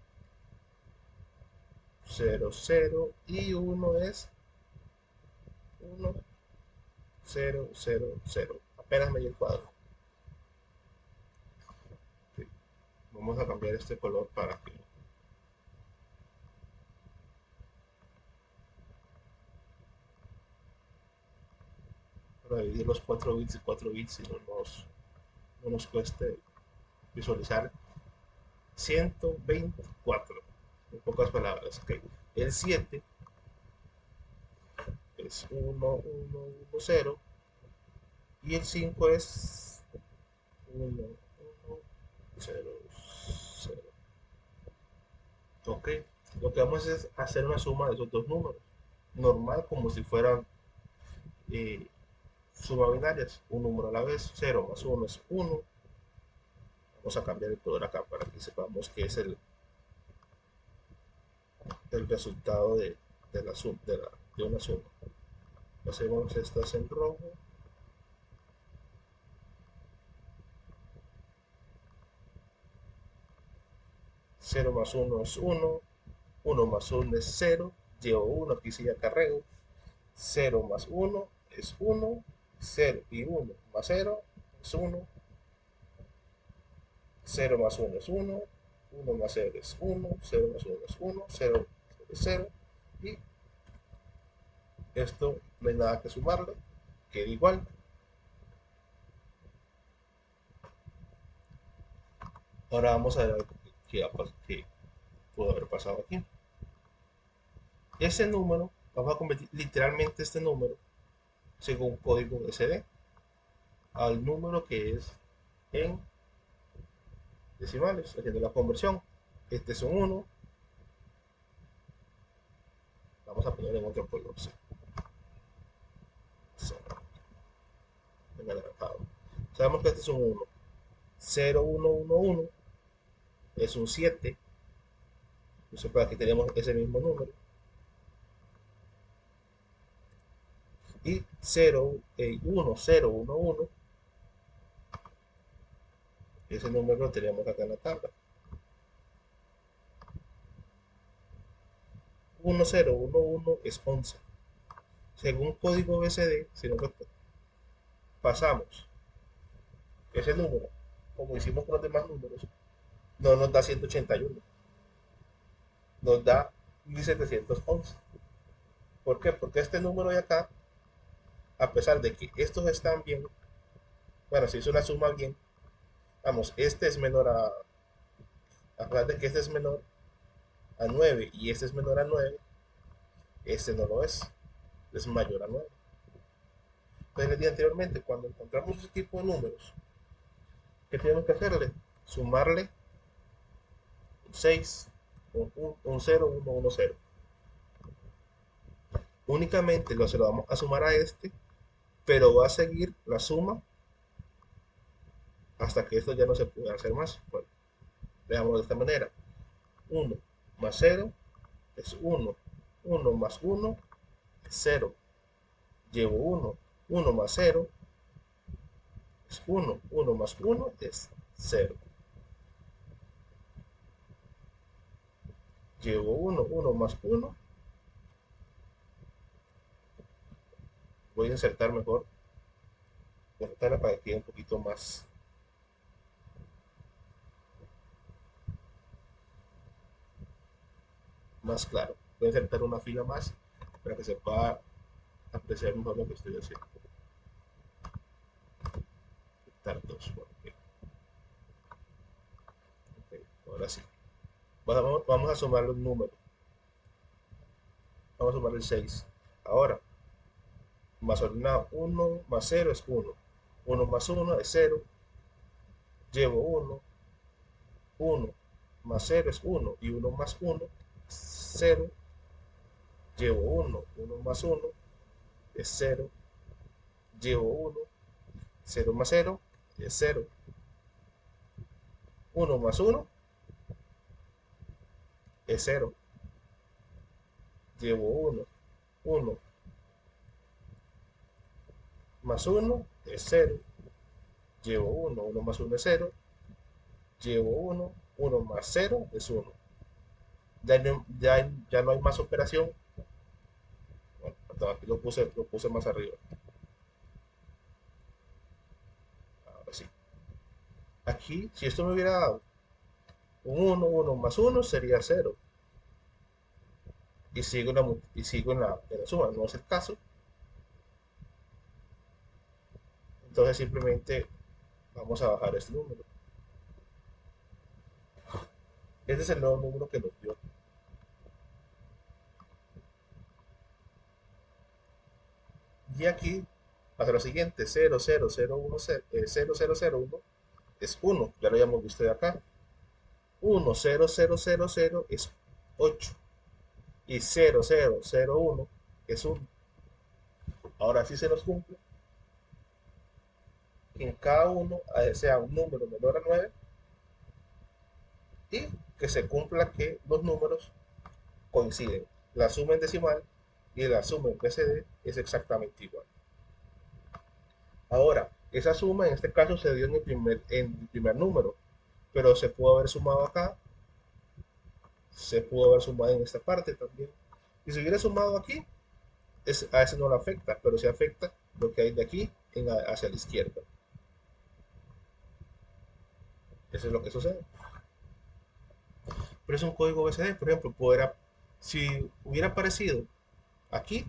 0, 0. Y 1 es 1, 0, 0, 0. Apenas medio cuadro. Sí. Vamos a cambiar este color para dividir los 4 bits y 4 bits y no nos cueste visualizar. 124, en pocas palabras. Okay. El 7 es 1, 1, 1, 0, y el 5 es 1, 1, 0, 0. Ok, lo que vamos a hacer es hacer una suma de esos dos números, normal, como si fueran eh, suma binarias, un número a la vez. 0 más 1 es 1. Vamos a cambiar el color acá para que sepamos que es el resultado de la suma, de una suma. Hacemos estas en rojo. 0 más 1 es 1, 1 más 1 es 0, llevo 1, aquí sí acarreo. 0 más 1 es 1, 0 y 1 más 0 es 1, 0 más 1 es 1, 1 más 0 es 1, 0 más 1 es 1, 0 es 0, y esto no hay nada que sumarle, queda igual. Ahora vamos a ver algo que pudo haber pasado aquí. Ese número, vamos a convertir literalmente este número, según código SD, al número que es en decimales, haciendo la conversión. Este es un 1, vamos a poner en otro color, sí. En anaranjado. Sabemos que este es un 1. 0, 1, 1, 1 es un 7. Entonces, por aquí tenemos ese mismo número. Y 0, 1, 0, 1, 1, ese número lo tenemos acá en la tabla. 1, 0, 1, 1 es 11. Según código BCD, si nosotros pasamos ese número, como hicimos con los demás números, no nos da 181, nos da 1711. ¿Por qué? Porque este número de acá, a pesar de que estos están bien, bueno, si hizo una suma bien, vamos, este es menor a pesar de que este es menor a 9 y este es menor a 9, este no lo es mayor a 9. Entonces les dije anteriormente, cuando encontramos ese tipo de números, ¿qué tenemos que hacerle? Sumarle un 6, un 0, 1, 1, 0. Únicamente se lo vamos a sumar a este, pero va a seguir la suma hasta que esto ya no se pueda hacer más. Bueno, veámoslo de esta manera. 1 más 0 es 1. 1 más 1 es 0. Llevo 1. 1 más 0 es 1. 1 más 1 es 0. Llevo 1. 1 más 1. Voy a insertar mejor. Voy a insertarla para que quede un poquito más claro. Voy a insertar una fila más para que se pueda apreciar mejor lo que estoy haciendo. Insertar dos. Okay. Okay. Ahora sí. Vamos a sumar los números. Vamos a sumar el 6. Ahora, más ordenado, 1 más 0 es 1. 1 más 1 es 0. Llevo 1. 1 más 0 es 1. Y 1 más 1 es 0. Llevo 1. 1 más 1 es 0. Llevo 1. 0 más 0 es 0. 1 más 1 es 0. Llevo 1. 1 más 1 es 0. Llevo 1. 1 más 1 es 0. Llevo 1. 1 más 0 es 1. Ya no hay más operación. Bueno, perdón, aquí lo puse más arriba. Ahora sí. Aquí, si esto me hubiera dado un 1, 1 más 1 sería 0. Y sigo en la suma. No es el caso. Entonces simplemente vamos a bajar este número. Este es el nuevo número que nos dio. Y aquí pasa lo siguiente: 0, 0, 0, 1, 0, 0, 0, 0, 1 es 1. Ya lo habíamos visto de acá. 1, 0, 0, 0, 0 es 8. Y 0, 0, 0, 1 es 1. Ahora sí se nos cumple que en cada uno sea un número menor a 9 y que se cumpla que los números coinciden. La suma en decimal y la suma en PCD es exactamente igual. Ahora, esa suma en este caso se dio en el primer número, pero se pudo haber sumado acá, se pudo haber sumado en esta parte también. Y si hubiera sumado aquí, a ese no le afecta, pero se afecta lo que hay de aquí hacia la izquierda. Eso es lo que sucede. Pero es un código BCD, por ejemplo, si hubiera aparecido aquí,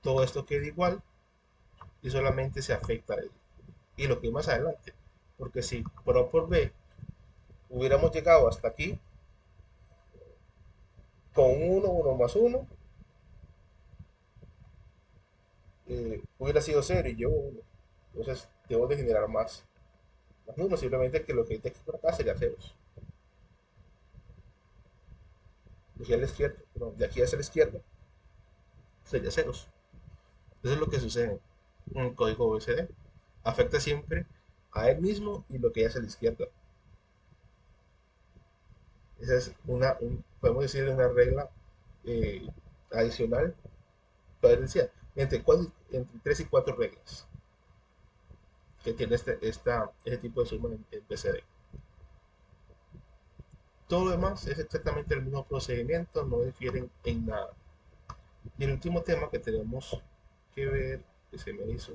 todo esto queda igual y solamente se afecta a él. Y lo que hay más adelante. Porque si por A por B hubiéramos llegado hasta aquí con 1, 1 más 1, hubiera sido 0 y yo 1. Entonces debo de generar más más números, simplemente que lo que hay de aquí por acá sería ceros. De aquí a la izquierda, perdón, de aquí hacia la izquierda sería ceros. Eso es lo que sucede en el código OECD. Afecta siempre a él mismo y lo que hay hacia la izquierda. Esa es podemos decir, una regla eh, adicional, poder decir, entre 3 y 4 reglas que tiene este tipo de suma en BCD. Todo lo demás es exactamente el mismo procedimiento, no difieren en nada. Y el último tema que tenemos que ver, que se me hizo,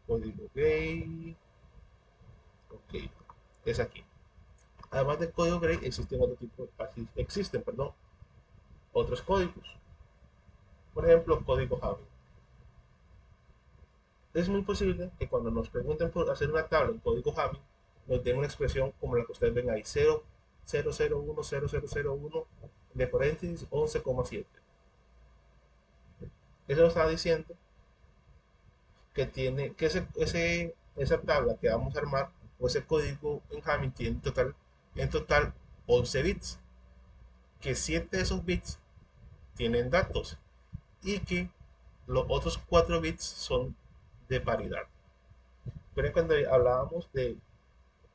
código gray, ok, es aquí. Además del código gray existen, perdón, otros códigos. Por ejemplo, código Hamming. Es muy posible que cuando nos pregunten por hacer una tabla en código Hamming, nos den una expresión como la que ustedes ven ahí, 0,001,0001 de paréntesis 11,7. Eso está diciendo que esa tabla que vamos a armar o ese código en Hamming tiene en total 11 bits, que 7 de esos bits tienen datos y que los otros 4 bits son de paridad. Pero cuando hablábamos de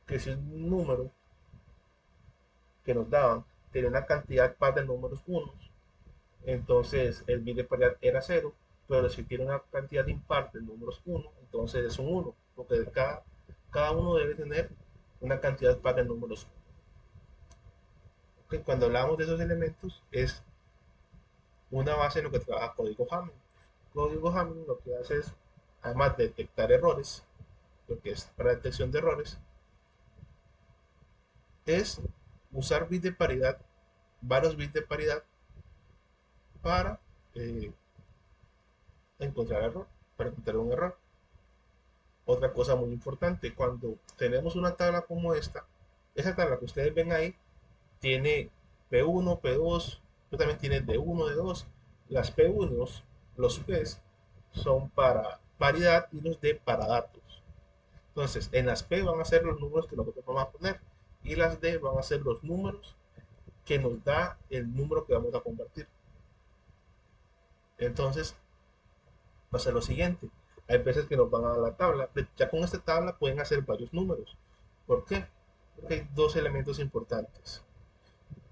que si un número que nos daban tenía una cantidad par de números unos, entonces el bit de paridad era cero, pero si tiene una cantidad impar de números uno, entonces es un uno, porque cada uno debe tener una cantidad par de números. Que cuando hablamos de esos elementos es una base en lo que trabaja código Hamming. Código Hamming lo que hace es, además de detectar errores, lo que es para detección de errores, es usar bits de paridad, varios bits de paridad para eh, encontrar error, para encontrar un error. Otra cosa muy importante, cuando tenemos una tabla como esa tabla que ustedes ven ahí tiene P1, P2, pero también tiene D1, D2. Las P1, los P's, son para paridad y los D para datos. Entonces, en las P van a ser los números que nosotros vamos a poner y las D van a ser los números que nos da el número que vamos a convertir. Entonces, va a ser lo siguiente. Hay veces que nos van a dar la tabla. Ya con esta tabla pueden hacer varios números. ¿Por qué? Porque hay dos elementos importantes.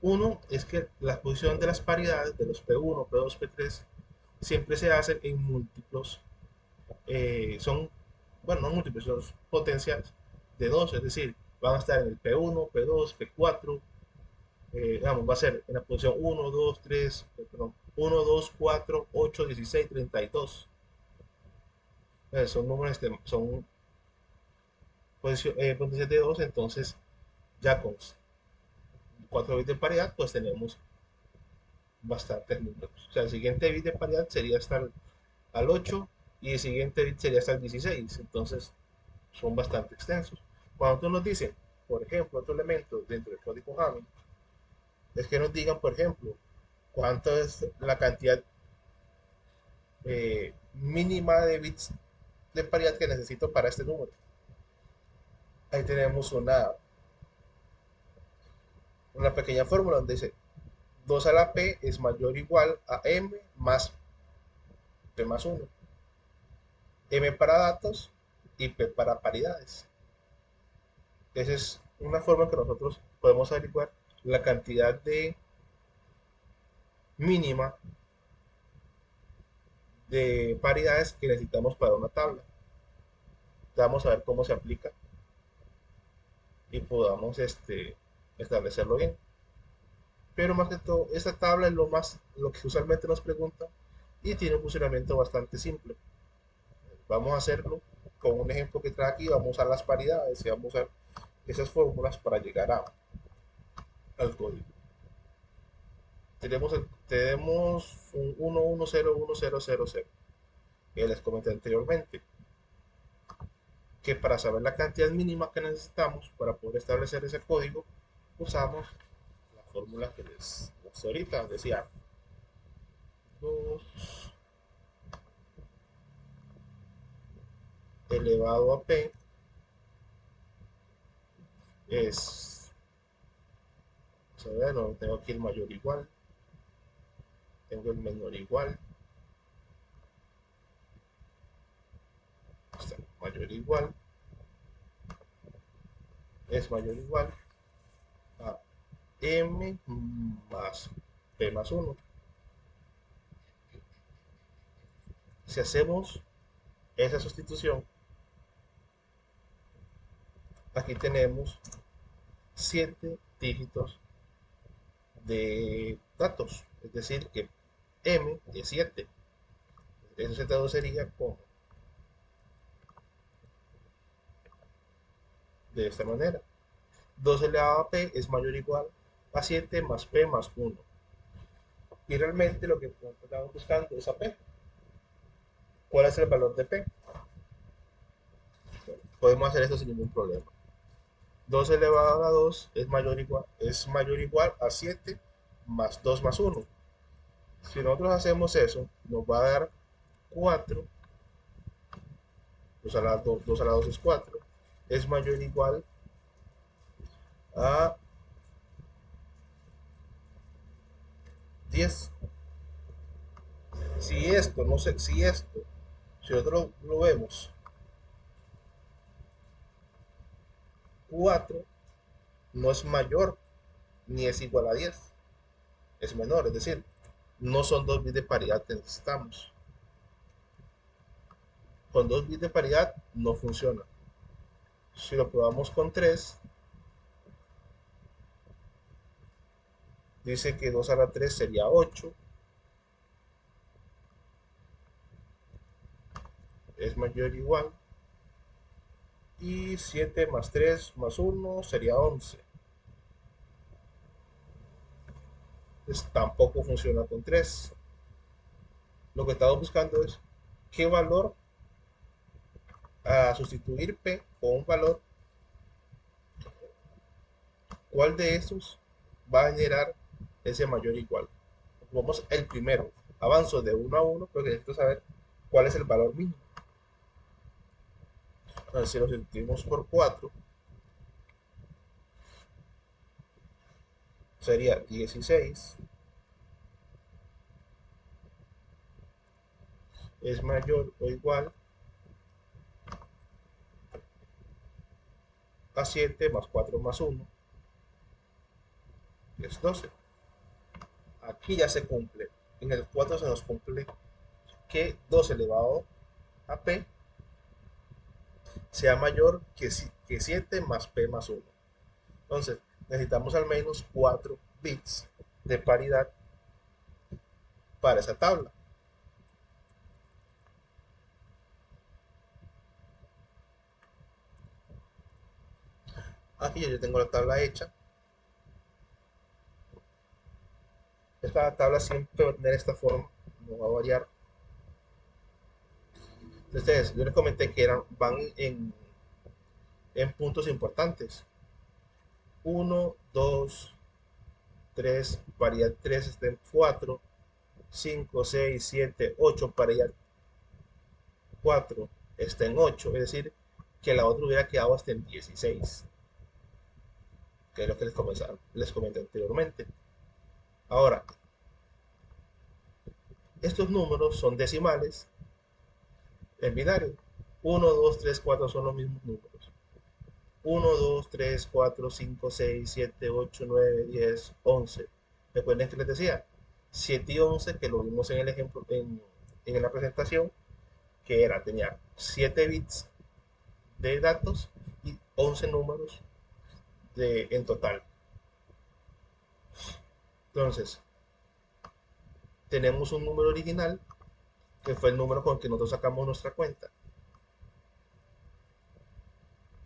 Uno es que la posición de las paridades de los P1, P2, P3 siempre se hacen en múltiplos. Bueno, no múltiplos, son potenciales de 2, es decir, van a estar en el P1, P2, P4. Digamos, va a ser en la posición 1, 2, 3, perdón, 1, 2, 4, 8, 16, 32. Son números, son potencias de 2, entonces ya con 4 bits de paridad, pues tenemos bastantes números. O sea, el siguiente bit de paridad sería hasta al 8 y el siguiente bit sería hasta el 16. Entonces, son bastante extensos. Cuando tú nos dicen, por ejemplo, otro elemento dentro del código Hamming, es que nos digan, por ejemplo, cuánto es la cantidad mínima de bits de paridad que necesito para este número. Ahí tenemos una pequeña fórmula donde dice 2 a la p es mayor o igual a m más p más 1. M para datos y P para paridades. Esa es una forma en que nosotros podemos averiguar la cantidad de mínima de paridades que necesitamos para una tabla. Vamos a ver cómo se aplica y podamos establecerlo bien. Pero más que todo, esta tabla es lo que usualmente nos preguntan y tiene un funcionamiento bastante simple. Vamos a hacerlo con un ejemplo que trae aquí. Vamos a usar las paridades y vamos a usar esas fórmulas para llegar al código. Tenemos un 1101000 que les comenté anteriormente, que para saber la cantidad mínima que necesitamos para poder establecer ese código, usamos la fórmula que les mostré ahorita, decía 2 elevado a p es, vamos a ver, no, tengo aquí el mayor igual, tengo el menor igual, está mayor igual, es mayor igual a m más p más uno. Si hacemos esa sustitución, aquí tenemos 7 dígitos de datos, es decir, que m es 7. Eso se traduciría como de esta manera. 2 elevado a p es mayor o igual a 7 más p más 1. Y realmente lo que estamos buscando es a p. ¿Cuál es el valor de p? Bueno, podemos hacer esto sin ningún problema. 2 elevado a 2 es mayor o igual a 7 más 2 más 1. Si nosotros hacemos eso, nos va a dar 4. 2 a la 2, 2 a la 2 es 4. Es mayor o igual a 10. Si esto, no sé, si nosotros lo vemos 4 no es mayor ni es igual a 10, es menor, es decir, no son 2 bits de paridad que necesitamos. Con 2 bits de paridad no funciona. Si lo probamos con 3, dice que 2 a la 3 sería 8, es mayor o igual, y 7 más 3 más 1 sería 11. Pues tampoco funciona con 3. Lo que estamos buscando es qué valor a sustituir P con un valor, cuál de estos va a generar ese mayor o igual. Vamos el primero, avanzo de 1 a 1, pero necesito saber cuál es el valor mínimo. Entonces, si lo sustituimos por 4, sería 16, es mayor o igual a 7 más 4 más 1, que es 12. Aquí ya se cumple. En el 4 se nos cumple que 2 elevado a p sea mayor que 7 más p más 1. Entonces, necesitamos al menos 4 bits de paridad para esa tabla. Aquí yo tengo la tabla hecha. Esta tabla siempre va a tener esta forma, no va a variar. Entonces, yo les comenté que van en puntos importantes. 1, 2, 3, paridad 3 está en 4, 5, 6, 7, 8, paridad 4 está en 8. Es decir, que la otra hubiera quedado hasta en 16, que es lo que les comenté anteriormente. Ahora, estos números son decimales en binario. 1, 2, 3, 4 son los mismos números. 1, 2, 3, 4, 5, 6, 7, 8, 9, 10, 11. Recuerden que les decía 7 y 11, que lo vimos en el ejemplo, en la presentación, que tenía 7 bits de datos y 11 números en total. Entonces, tenemos un número original, que fue el número con el que nosotros sacamos nuestra cuenta,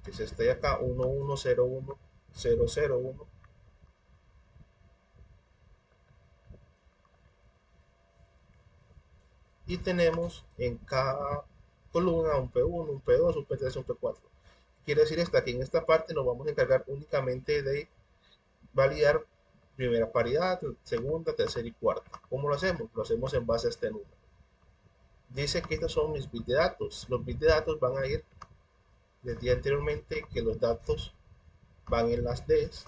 que es este de acá, 1101001. Y tenemos en cada columna un P1, un P2, un P3, un P4. Quiere decir que en esta parte nos vamos a encargar únicamente de validar primera paridad, segunda, tercera y cuarta. ¿Cómo lo hacemos? Lo hacemos en base a este número. Dice que estos son mis bits de datos. Los bits de datos van a ir, les dije anteriormente que los datos van en las Ds,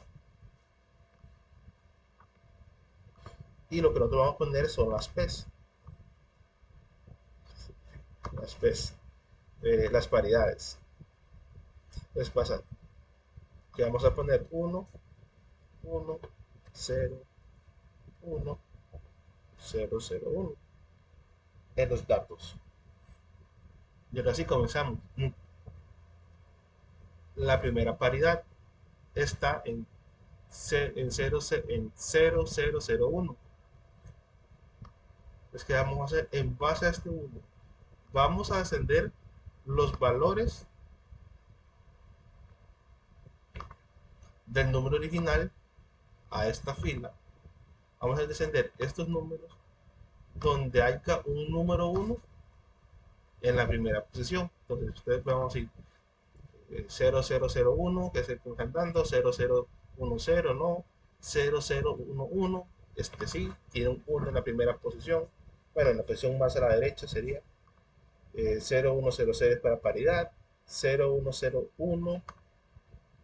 y lo que nosotros vamos a poner son las P's, las P's, las paridades. Entonces pasa que vamos a poner 1, 1, 0, 1, 0, 0, 1 en los datos. Y ahora sí comenzamos. La primera paridad está en 0001. Es que vamos a hacer en base a este 1. Vamos a descender los valores del número original a esta fila. Vamos a descender estos números donde haya un número 1 en la primera posición. Entonces ustedes vamos a ir 0001, que se está dando 0010, no, 0011, este sí, tiene un 1 en la primera posición. Bueno, en la posición más a la derecha sería 0106 para paridad, 0101,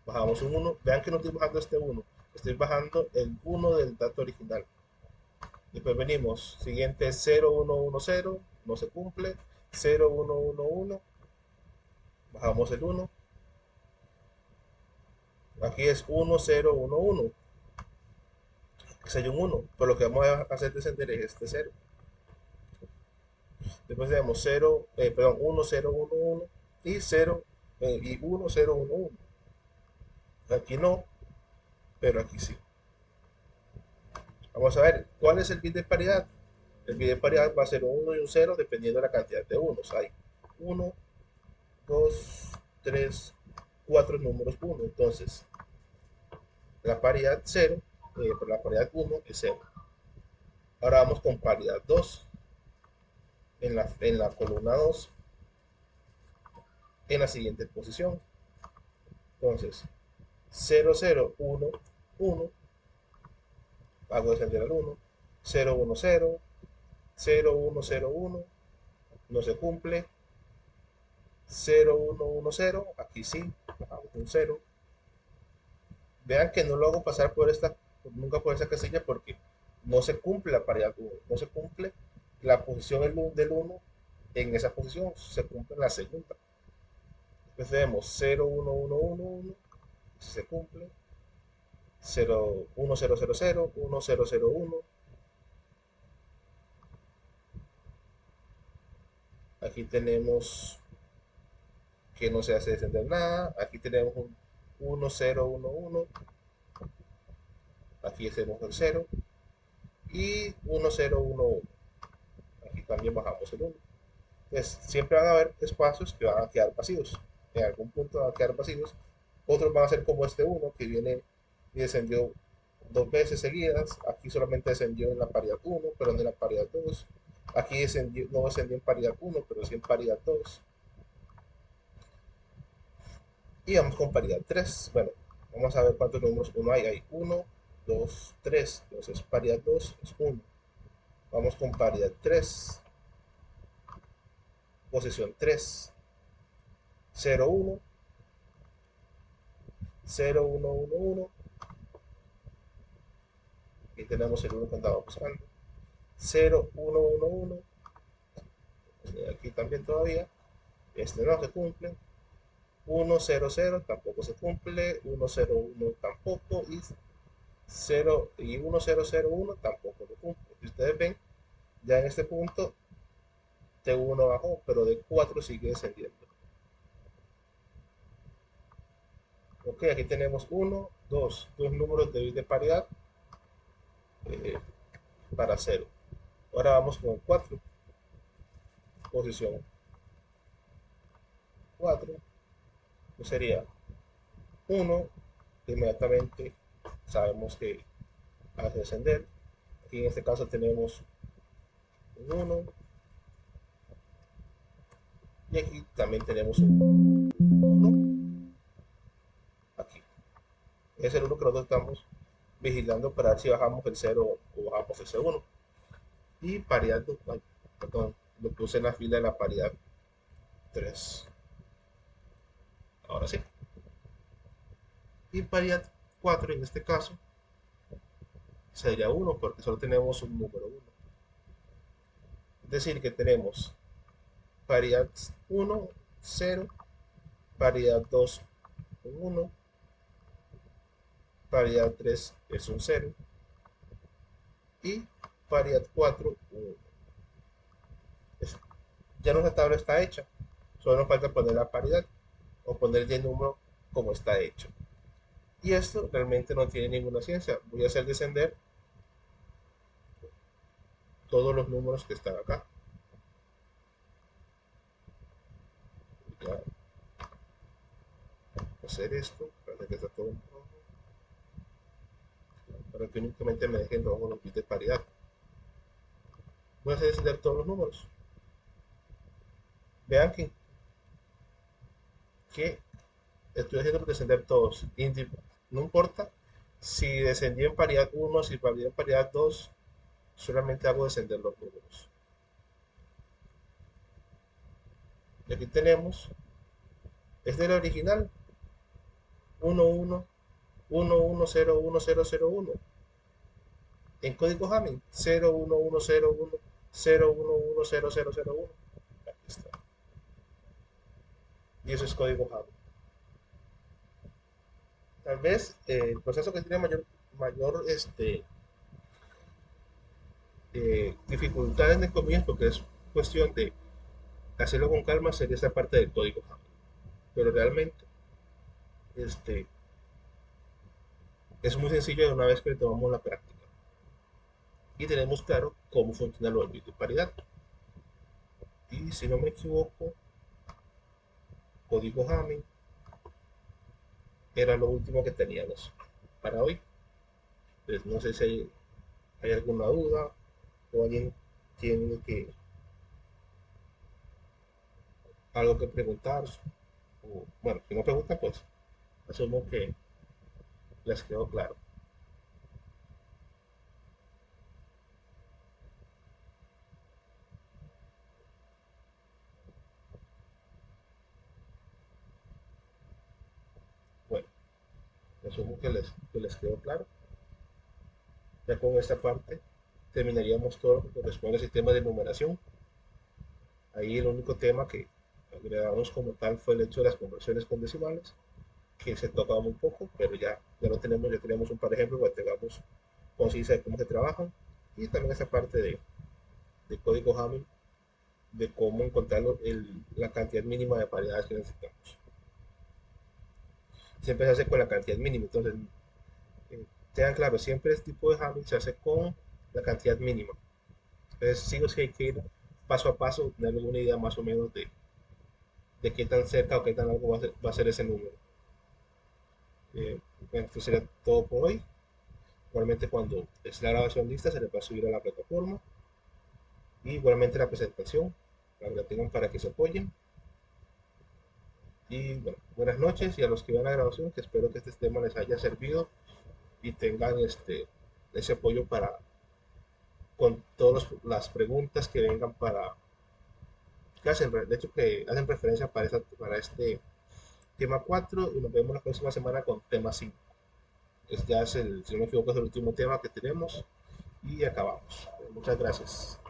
bajamos un 1. Vean que no estoy bajando este 1, estoy bajando el 1 del dato original. Después venimos, siguiente 0110, no se cumple, 0111, bajamos el 1. Aquí es 1011, que sería un 1, pero lo que vamos a hacer descender es este 0. Después tenemos 1011 y 0 y 1011. Aquí no, pero aquí sí. Vamos a ver, ¿cuál es el bit de paridad? El bit de paridad va a ser un 1 y un 0 dependiendo de la cantidad de unos. Hay 1, 2, 3, 4 números 1. Entonces, la paridad 0, la paridad 1 es 0. Ahora vamos con paridad 2. En la columna 2, en la siguiente posición. Entonces, 0, 0, 1, 1, hago descender al 1, 0, 1, 0, 0, 1, 0, 1, no se cumple, 0, 1, 1, 0, aquí sí, bajamos un 0. Vean que no lo hago pasar nunca por esa casilla porque no se cumple la paridad 1, no se cumple la posición del 1 en esa posición, se cumple en la segunda. Entonces tenemos 0, 1, 1, 1, 1, si se cumple, 0, 1, 0, 0, 0, 1, 0, 0, 1. Aquí tenemos que no se hace descender nada. Aquí tenemos un 1, 0, 1, 1. Aquí hacemos el 0. Y 1, 0, 1, 1. Aquí también bajamos el 1. Entonces, siempre van a haber espacios que van a quedar vacíos. En algún punto van a quedar vacíos. Otros van a ser como este 1 que viene y descendió dos veces seguidas. Aquí solamente descendió en la paridad 1, pero no en la paridad 2. Aquí no descendió en paridad 1, pero sí en paridad 2. Y vamos con paridad 3. Bueno, vamos a ver cuántos números 1 hay. Hay 1, 2, 3. Entonces paridad 2 es 1. Vamos con paridad 3. Posición 3. 0, 1. 0, 1, 1, 1. Aquí tenemos el 1 que andaba buscando. 0, 1, 1, 1. Aquí también todavía. Este no se cumple. 1, 0, 0 tampoco se cumple. 1, 0, 1 tampoco. Y 0 y 1, 0, 0, 1 tampoco se cumple. Si ustedes ven, ya en este punto de 1 bajó, pero de 4 sigue descendiendo. Ok, aquí tenemos 1, 2 números de bit de paridad eh, para 0. Ahora vamos con el 4, posición 4, que sería 1, inmediatamente sabemos que hace descender. Aquí en este caso tenemos un 1 y aquí también tenemos un 1. Aquí es el 1 que nosotros estamos vigilando para ver si bajamos el 0 o bajamos ese 1. Y paridad, perdón, lo puse en la fila de la paridad 3. Ahora sí. Y paridad 4 en este caso sería uno porque solo tenemos un número uno. Es decir, que tenemos paridad uno 0, paridad 2 un 1, paridad 3 es un 0 y paridad 4 un 1. Ya nuestra tabla está hecha, solo nos falta poner la paridad o poner el número como está hecho. Y esto realmente no tiene ninguna ciencia. Voy a hacer descender todos los números que están acá. Voy a hacer esto para que está todo en rojo, para que únicamente me dejen rojo los bits de paridad. Voy a hacer descender todos los números. Vean que estoy haciendo descender todos. No importa si descendí en paridad 1, si descendí en paridad 2, solamente hago descender los números. Y aquí tenemos, es del original, 1, 1, 1, 1, 0, 1, 0, 0, 1. En código Hamming, 0, 1, 1, 0, 1, 0, 1, 1, 0, 0, 0, 1. Aquí está. Y eso es código Hamming. Tal vez el proceso que tiene mayor dificultad en comillas, porque es cuestión de hacerlo con calma, sería esa parte del código Hamming. Pero realmente este, es muy sencillo de una vez que tomamos la práctica y tenemos claro cómo funciona los bits de paridad. Y si no me equivoco, código Hamming era lo último que teníamos para hoy. Entonces, no sé si hay alguna duda o alguien tiene algo que preguntar. O, bueno, si no pregunta, pues asumo que les quedó claro. Bueno, asumo que les quedó claro. Ya con esta parte terminaríamos todo lo que corresponde al sistema de numeración. Ahí el único tema que agregamos como tal fue el hecho de las conversiones con decimales, que se tocaba muy poco, pero ya lo tenemos, ya tenemos un par de ejemplos para tengamos conciencia de cómo se trabajan. Y también esa parte de código Hamming, de cómo encontrar la cantidad mínima de paridades que necesitamos. Siempre se hace con la cantidad mínima, entonces tengan claro, siempre este tipo de Hamming se hace con la cantidad mínima. Entonces sí o sí hay que ir paso a paso, tener alguna idea más o menos de qué tan cerca o qué tan largo va a ser ese número. Bueno, esto sería todo por hoy. Igualmente cuando esté la grabación lista se le va a subir a la plataforma. Y igualmente la presentación, para que la tengan para que se apoyen. Y bueno, buenas noches y a los que vean la grabación, que espero que este tema les haya servido y tengan ese apoyo para con todas las preguntas que vengan que hacen, de hecho que hacen referencia para este tema 4 y nos vemos la próxima semana con tema 5. Ya es si no me equivoco, es el último tema que tenemos y acabamos. Muchas gracias.